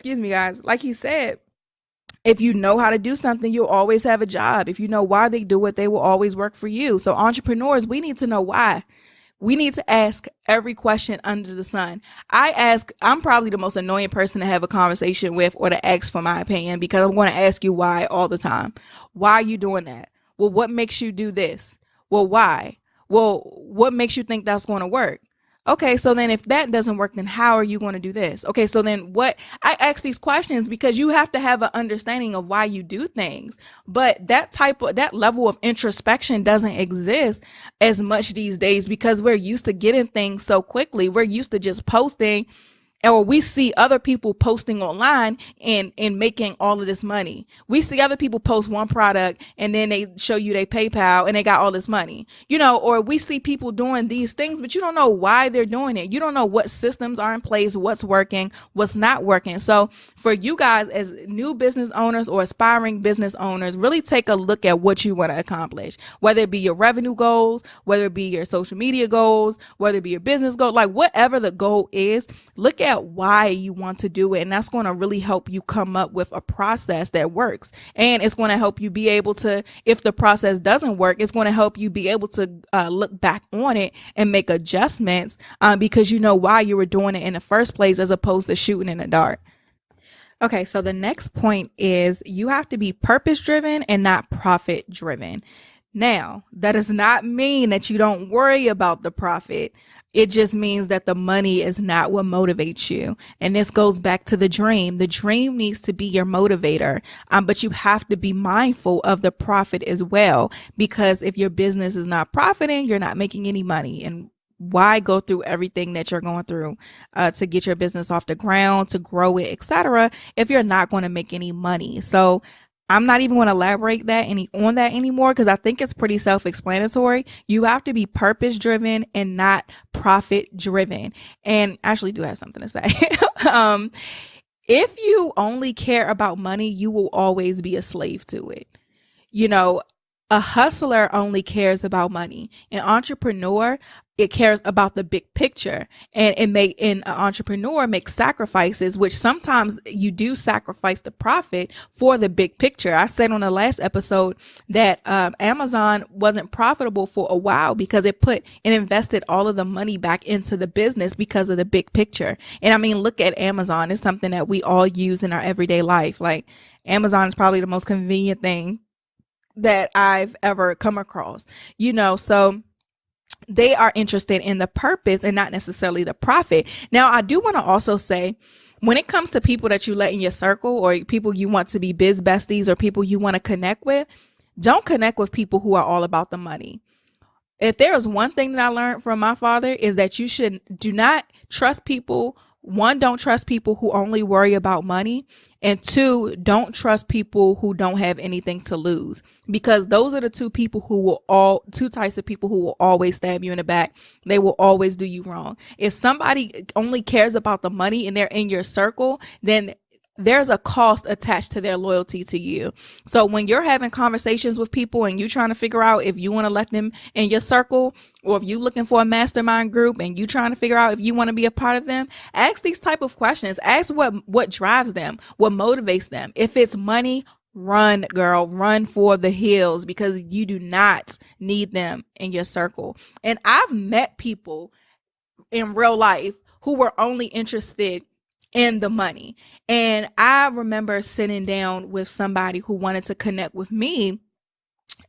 if you know how to do something, you'll always have a job. If you know why they do it, they will always work for you. So entrepreneurs, we need to know why. We need to ask every question under the sun. I'm probably the most annoying person to have a conversation with or to ask for my opinion, because I'm going to ask you why all the time. Why are you doing that? Well, what makes you do this? Well, why? Well, what makes you think that's going to work? Okay, so then if that doesn't work, then how are you going to do this? Okay, so then what? I ask these questions because you have to have an understanding of why you do things. But that level of introspection doesn't exist as much these days because we're used to getting things so quickly. We're used to just posting, or we see other people posting online and making all of this money. We see other people post one product and then they show you their PayPal and they got all this money, or we see people doing these things, but you don't know why they're doing it. You don't know what systems are in place, what's working, what's not working. So for you guys as new business owners or aspiring business owners, really take a look at what you want to accomplish, whether it be your revenue goals, whether it be your social media goals, whether it be your business goal, like whatever the goal is, look at why you want to do it. And that's going to really help you come up with a process that works. And it's going to help you be able to, if the process doesn't work, it's going to help you be able to look back on it and make adjustments because you know why you were doing it in the first place as opposed to shooting in the dark. Okay, so the next point is you have to be purpose driven and not profit driven. Now, that does not mean that you don't worry about the profit. It just means that the money is not what motivates you. And this goes back to the dream. The dream needs to be your motivator, but you have to be mindful of the profit as well, because if your business is not profiting, you're not making any money. And why go through everything that you're going through to get your business off the ground, to grow it, etc., if you're not going to make any money? So I'm not even going to elaborate on that anymore because I think it's pretty self-explanatory. You have to be purpose-driven and not profit-driven. And I actually do have something to say. If you only care about money, you will always be a slave to it. A hustler only cares about money. An entrepreneur, it cares about the big picture, and an entrepreneur makes sacrifices, which sometimes you do sacrifice the profit for the big picture. I said on the last episode that Amazon wasn't profitable for a while because it invested all of the money back into the business because of the big picture. And I mean, look at Amazon. It's something that we all use in our everyday life. Like Amazon is probably the most convenient thing that I've ever come across, so they are interested in the purpose and not necessarily the profit. Now, I do want to also say, when it comes to people that you let in your circle or people you want to be biz besties or people you want to connect with, don't connect with people who are all about the money. If there is one thing that I learned from my father is that you do not trust people. One, don't trust people who only worry about money. And two, don't trust people who don't have anything to lose, because those are the two types of people who will always stab you in the back. They will always do you wrong. If somebody only cares about the money and they're in your circle, then there's a cost attached to their loyalty to you. So when you're having conversations with people and you're trying to figure out if you want to let them in your circle, or if you're looking for a mastermind group and you trying to figure out if you want to be a part of them, ask these type of questions. Ask what drives them, what motivates them. If it's money, run, girl, run for the hills, because you do not need them in your circle. And I've met people in real life who were only interested in the money. And I remember sitting down with somebody who wanted to connect with me,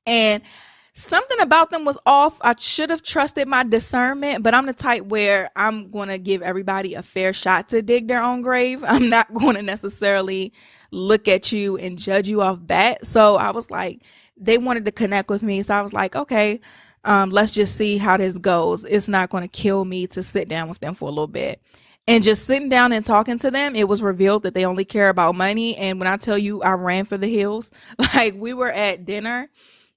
and something about them was off. I should have trusted my discernment, but I'm the type where I'm going to give everybody a fair shot to dig their own grave. I'm not going to necessarily look at you and judge you off bat. So I was like, they wanted to connect with me. So I was like, okay, let's just see how this goes. It's not going to kill me to sit down with them for a little bit. And just sitting down and talking to them, it was revealed that they only care about money. And when I tell you I ran for the hills, like we were at dinner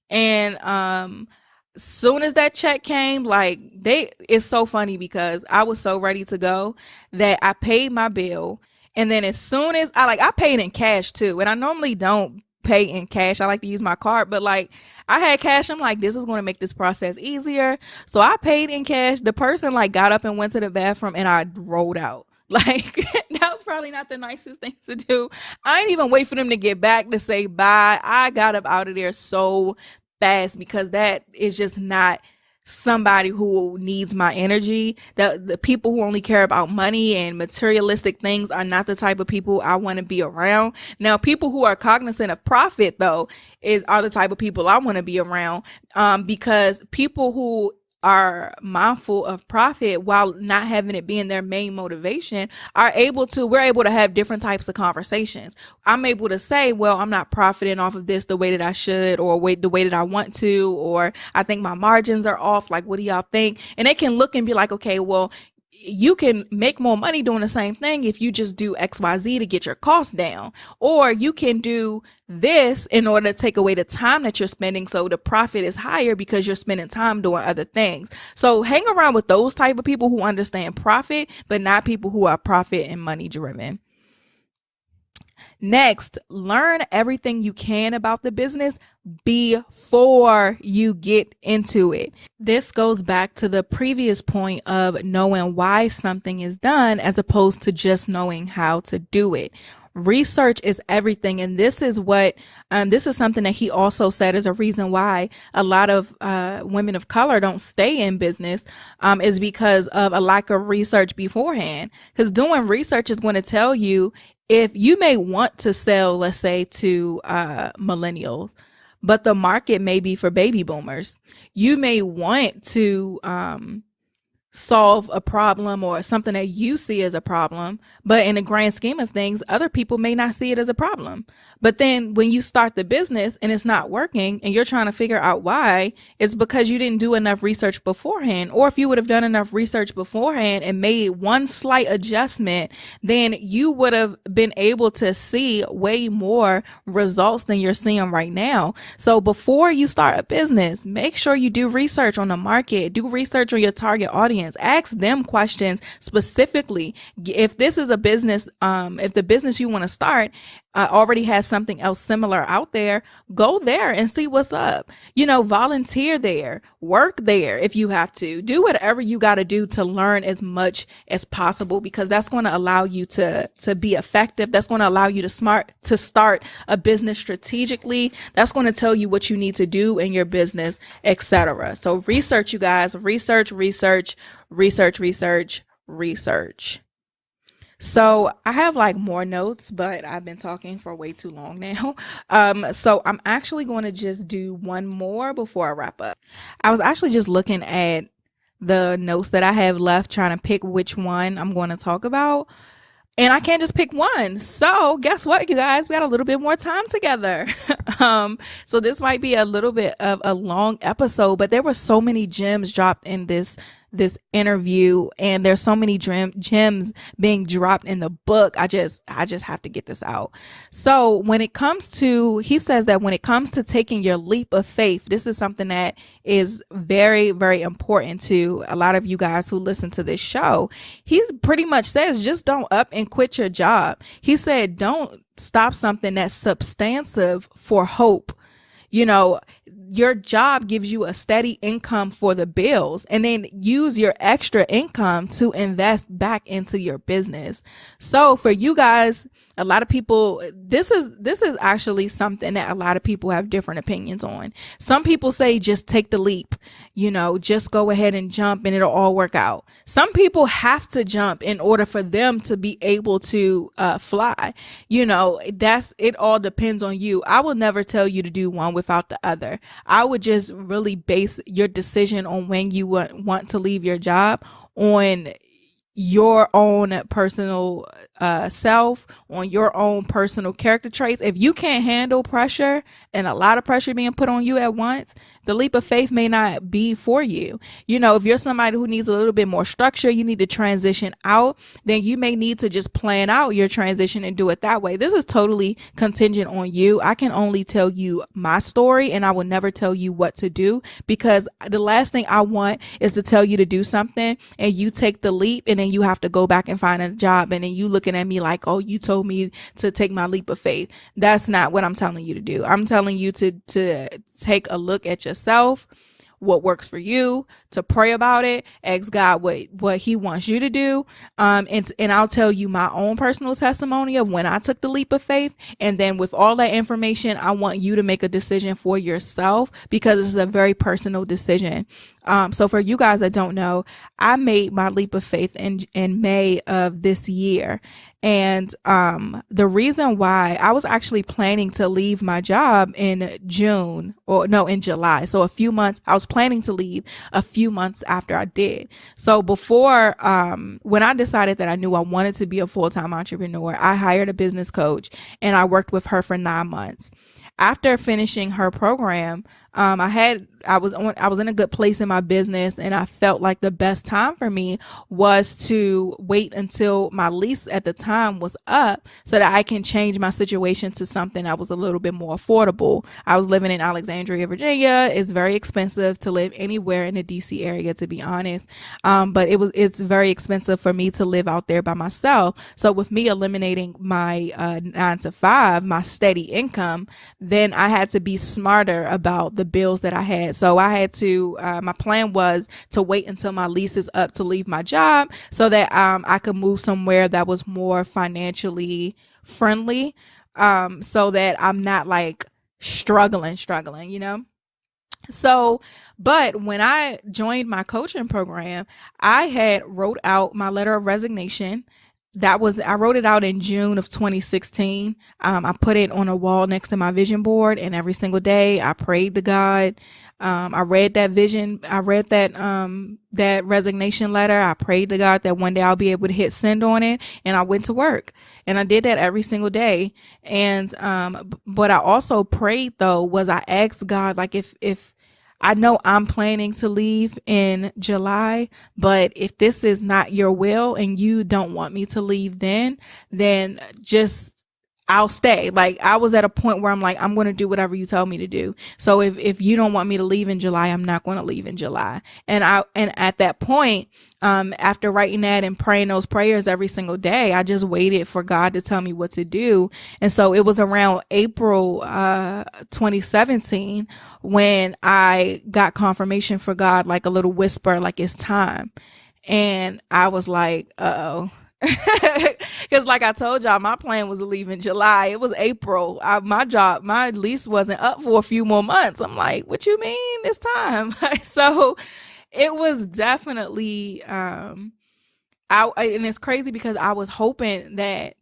and soon as that check came, like it's so funny because I was so ready to go that I paid my bill. And then as soon as I paid in cash too. And I normally don't pay in cash. I like to use my card, but like I had cash. I'm like, this is going to make this process easier. So I paid in cash. The person like got up and went to the bathroom and I rolled out. Like that was probably not the nicest thing to do. I didn't even wait for them to get back to say bye. I got up out of there so fast because that is just not somebody who needs my energy. The people who only care about money and materialistic things are not the type of people I want to be around. Now, people who are cognizant of profit though are the type of people I want to be around, because people who are mindful of profit while not having it being their main motivation we're able to have different types of conversations. I'm able to say, well, I'm not profiting off of this the way that I should, or the way that I want to, or I think my margins are off. Like, what do y'all think? And they can look and be like, okay, well, you can make more money doing the same thing if you just do XYZ to get your costs down, or you can do this in order to take away the time that you're spending. So the profit is higher because you're spending time doing other things. So hang around with those type of people who understand profit, but not people who are profit and money driven. Next, learn everything you can about the business before you get into it. This goes back to the previous point of knowing why something is done as opposed to just knowing how to do it. Research is everything. And this is something that he also said is a reason why a lot of women of color don't stay in business, is because of a lack of research beforehand. Because doing research is going to tell you if you may want to sell, let's say, to millennials, but the market may be for baby boomers. You may want to solve a problem or something that you see as a problem, but in the grand scheme of things, other people may not see it as a problem. But then when you start the business and it's not working and you're trying to figure out why, it's because you didn't do enough research beforehand. Or if you would have done enough research beforehand and made one slight adjustment, then you would have been able to see way more results than you're seeing right now. So before you start a business, make sure you do research on the market, do research on your target audience. Ask them questions specifically. If this is a business, if the business you want to start already has something else similar out there, go there and see what's up. Volunteer there, work there if you have to. Do whatever you got to do to learn as much as possible, because that's going to allow you to be effective. That's going to allow you to start a business strategically. That's going to tell you what you need to do in your business, etc. So research, you guys. Research. So I have more notes, but I've been talking for way too long now. So I'm actually going to just do one more before I wrap up. I was actually just looking at the notes that I have left, trying to pick which one I'm going to talk about. And I can't just pick one. So guess what, you guys? We got a little bit more time together. So this might be a little bit of a long episode, but there were so many gems dropped in this interview, and there's so many gems being dropped in the book. I just have to get this out. So he says that when it comes to taking your leap of faith, this is something that is very, very important to a lot of you guys who listen to this show. He pretty much says, just don't up and quit your job. He said, don't stop something that's substantive for hope. Your job gives you a steady income for the bills, and then use your extra income to invest back into your business. So for you guys, a lot of people, this is actually something that a lot of people have different opinions on. Some people say just take the leap, just go ahead and jump and it'll all work out. Some people have to jump in order for them to be able to fly. It all depends on you. I will never tell you to do one without the other. I would just really base your decision on when you want to leave your job on your own personal self, on your own personal character traits. If you can't handle pressure and a lot of pressure being put on you at once, the leap of faith may not be for you. You know, if you're somebody who needs a little bit more structure, you need to transition out, then you may need to just plan out your transition and do it that way. This is totally contingent on you. I can only tell you my story, and I will never tell you what to do, because the last thing I want is to tell you to do something and you take the leap and then you have to go back and find a job, and then you looking at me like, oh, you told me to take my leap of faith. That's not what I'm telling you to do. I'm telling you to take a look at yourself, what works for you, to pray about it, ask God what he wants you to do. And I'll tell you my own personal testimony of when I took the leap of faith. And then with all that information, I want you to make a decision for yourself, because this is a very personal decision. So for you guys that don't know, I made my leap of faith in May of this year. And the reason why, I was actually planning to leave my job in July. So a few months, I was planning to leave a few months after I did. So before, when I decided that I knew I wanted to be a full-time entrepreneur, I hired a business coach and I worked with her for 9 months. After finishing her program, I was in a good place in my business, and I felt like the best time for me was to wait until my lease at the time was up so that I can change my situation to something that was a little bit more affordable. I was living in Alexandria, Virginia. It's very expensive to live anywhere in the DC area, to be honest. But it's very expensive for me to live out there by myself. So with me eliminating my 9 to 5, my steady income, then I had to be smarter about the bills that I had. So I had to, my plan was to wait until my lease is up to leave my job so that I could move somewhere that was more financially friendly, so that I'm not like struggling, you know? So, but when I joined my coaching program, I had wrote out my letter of resignation. I wrote it out in June of 2016. I put it on a wall next to my vision board, and every single day I prayed to God. I read that vision. I read that resignation letter. I prayed to God that one day I'll be able to hit send on it. And I went to work, and I did that every single day. And, but I also prayed though, was I asked God, like, if I know I'm planning to leave in July, but if this is not your will and you don't want me to leave then just, I'll stay. Like, I was at a point where I'm like, I'm going to do whatever you tell me to do. So if you don't want me to leave in July, I'm not going to leave in July. And at that point, after writing that and praying those prayers every single day, I just waited for God to tell me what to do. And so it was around April 2017 when I got confirmation for God, like a little whisper, like it's time. And I was like, uh-oh. Because like I told y'all, my plan was to leave in July. It was April. My lease wasn't up for a few more months. I'm like, what you mean? It's time. So it was definitely, and it's crazy because I was hoping that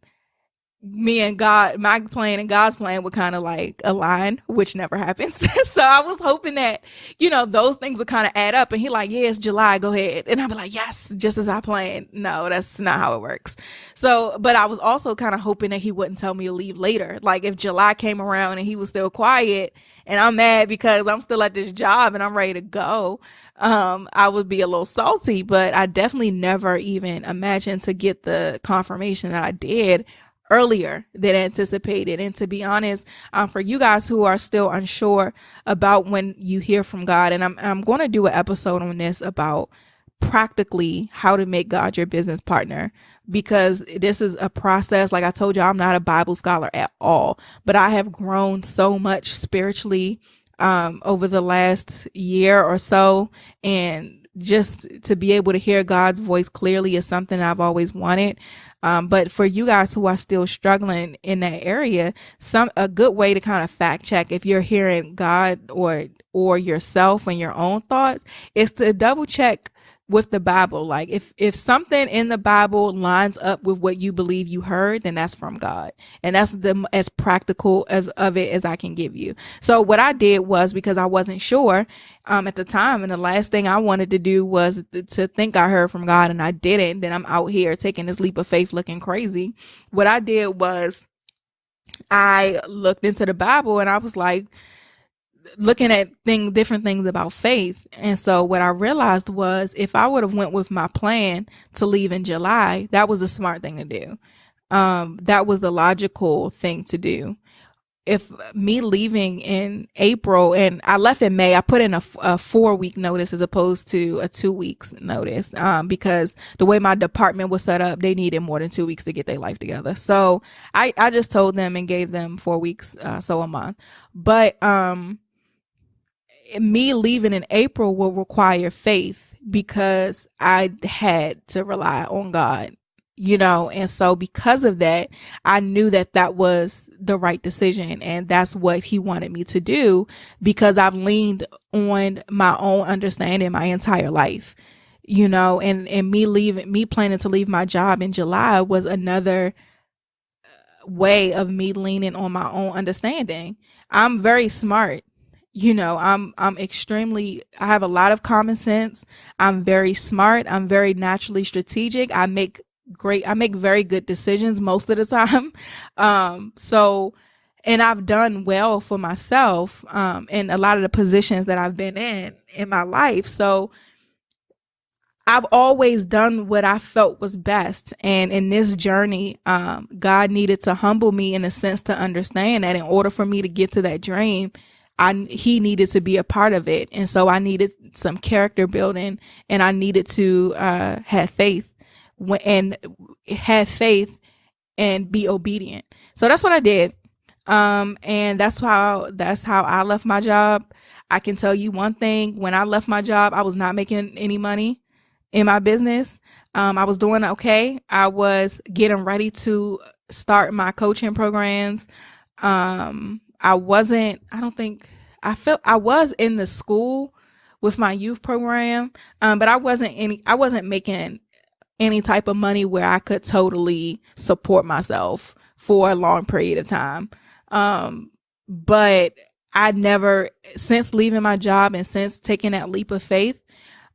me and God, my plan and God's plan would kind of like align, which never happens. So I was hoping that, you know, those things would kind of add up, and he like, yeah, it's July, go ahead. And I'd be like, yes, just as I planned. No, that's not how it works. So, but I was also kind of hoping that he wouldn't tell me to leave later. Like if July came around and he was still quiet and I'm mad because I'm still at this job and I'm ready to go, I would be a little salty. But I definitely never even imagined to get the confirmation that I did earlier than anticipated. And to be honest, for you guys who are still unsure about when you hear from God, and I'm going to do an episode on this about practically how to make God your business partner, because this is a process. Like I told you, I'm not a Bible scholar at all, but I have grown so much spiritually over the last year or so, and just to be able to hear God's voice clearly is something I've always wanted. But for you guys who are still struggling in that area, a good way to kind of fact check if you're hearing God or yourself and your own thoughts is to double check with the Bible. Like if something in the Bible lines up with what you believe you heard, then that's from God. And that's as practical of it as I can give you. So what I did was, because I wasn't sure at the time, and the last thing I wanted to do was to think I heard from God and I didn't, then I'm out here taking this leap of faith looking crazy. What I did was I looked into the Bible and I was like, looking at different things about faith. And so what I realized was if I would have went with my plan to leave in July, that was a smart thing to do. That was the logical thing to do. If me leaving in April, and I left in May, I put in a 4-week notice as opposed to a 2 weeks notice, because the way my department was set up, they needed more than 2 weeks to get their life together. So I just told them and gave them 4 weeks, so a month. But me leaving in April will require faith because I had to rely on God. And so because of that, I knew that that was the right decision, and that's what he wanted me to do because I've leaned on my own understanding my entire life, and me planning to leave my job in July was another way of me leaning on my own understanding. I'm very smart. I'm extremely, I have a lot of common sense. I'm very smart. I'm very naturally strategic. I make very good decisions most of the time. And I've done well for myself, in a lot of the positions that I've been in my life. So I've always done what I felt was best. And in this journey, God needed to humble me in a sense to understand that in order for me to get to that dream, he needed to be a part of it. And so I needed some character building, and I needed to have faith. And have faith and be obedient. So that's what I did. And that's how I left my job. I can tell you one thing. When I left my job, I was not making any money in my business. I was doing okay. I was getting ready to start my coaching programs. I was in the school with my youth program. But I wasn't making any type of money where I could totally support myself for a long period of time. But I never, since leaving my job and since taking that leap of faith,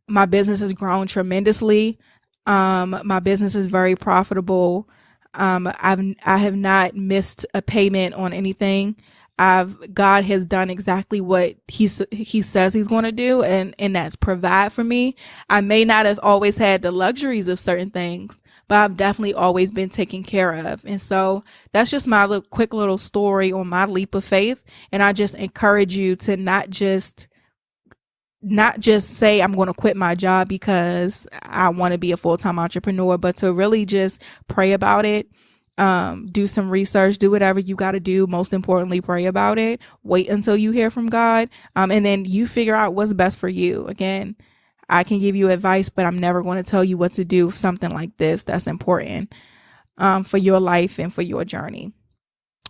my business has grown tremendously. My business is very profitable. I have not missed a payment on anything. God has done exactly what he says he's going to do, and that's provide for me. I may not have always had the luxuries of certain things, but I've definitely always been taken care of. And so that's just my quick little story on my leap of faith. And I just encourage you to not just say I'm going to quit my job because I want to be a full-time entrepreneur, but to really just pray about it. Do some research, do whatever you got to do. Most importantly, pray about it. Wait until you hear from God. And then you figure out what's best for you. Again, I can give you advice, but I'm never going to tell you what to do with something like this. That's important, for your life and for your journey.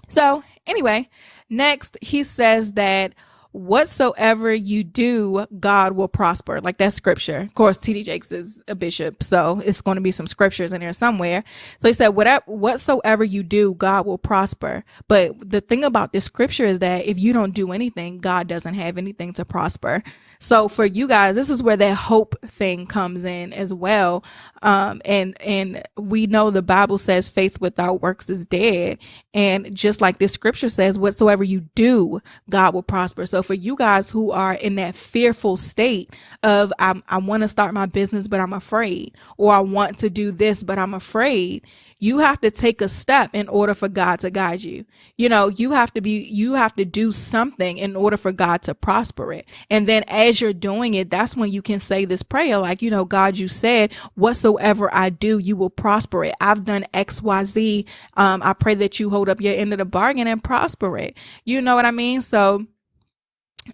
So anyway, next he says that whatsoever you do, God will prosper. Like that's scripture. Of course, TD Jakes is a bishop, so it's going to be some scriptures in there somewhere. So he said, whatsoever you do, God will prosper. But the thing about this scripture is that if you don't do anything, God doesn't have anything to prosper. So for you guys, this is where that hope thing comes in as well. And we know the Bible says faith without works is dead. And just like this scripture says, whatsoever you do, God will prosper. So for you guys who are in that fearful state of, I want to start my business, but I'm afraid, or I want to do this, but I'm afraid, you have to take a step in order for God to guide you. You have to do something in order for God to prosper it. And then as you're doing it, that's when you can say this prayer, like, God, you said, whatsoever I do, you will prosper it. I've done X, Y, Z. I pray that you hold up your end of the bargain and prosper it. You know what I mean? So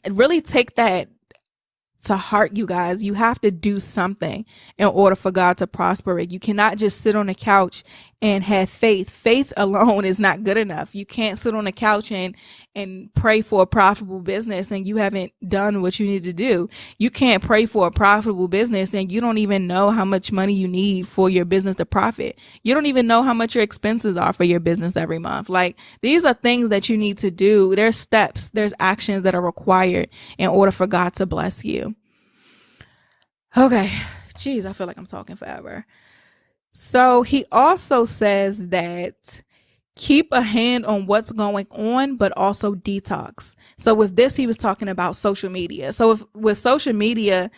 really take that to heart, you guys. You have to do something in order for God to prosper it. You cannot just sit on the couch and have faith. Faith alone is not good enough. You can't sit on the couch and pray for a profitable business and you haven't done what you need to do. You can't pray for a profitable business and you don't even know how much money you need for your business to profit. You don't even know how much your expenses are for your business every month. Like, these are things that you need to do. There's steps, there's actions that are required in order for God to bless you. Okay. Geez, I feel like I'm talking forever. So he also says that keep a hand on what's going on, but also detox. So with this, he was talking about social media. So with social media,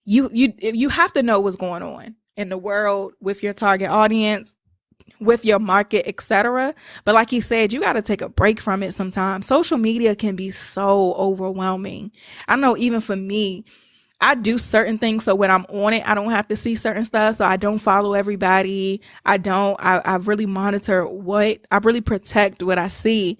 you have to know what's going on in the world with your target audience, with your market, etc. But like he said, you got to take a break from it sometimes. Social media can be so overwhelming. I know even for me, I do certain things so when I'm on it, I don't have to see certain stuff. So I don't follow everybody. I really monitor I really protect what I see.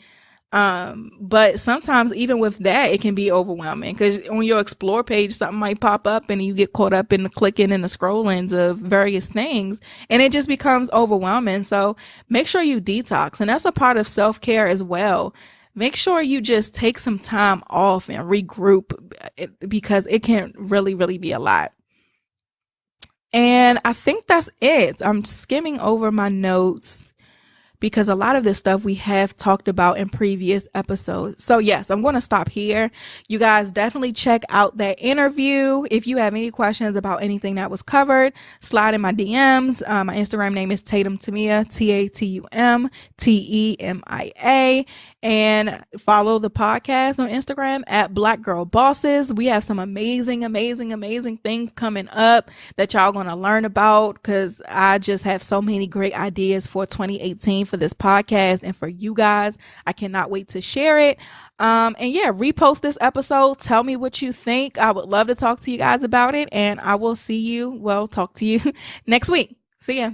But sometimes even with that, it can be overwhelming because on your explore page, something might pop up and you get caught up in the clicking and the scrollings of various things and it just becomes overwhelming. So make sure you detox, and that's a part of self-care as well. Make sure you just take some time off and regroup because it can really, really be a lot. And I think that's it. I'm skimming over my notes because a lot of this stuff we have talked about in previous episodes. So yes, I'm going to stop here. You guys definitely check out that interview. If you have any questions about anything that was covered, slide in my DMs. My Instagram name is Tatum Temia, TatumTemia, and follow the podcast on Instagram at Black Girl Bosses. We have some amazing things coming up that y'all going to learn about because I just have so many great ideas for 2018 for this podcast and for you guys. I cannot wait to share it. And yeah, repost this episode. Tell me what you think. I would love to talk to you guys about it, and I will talk to you next week. See ya.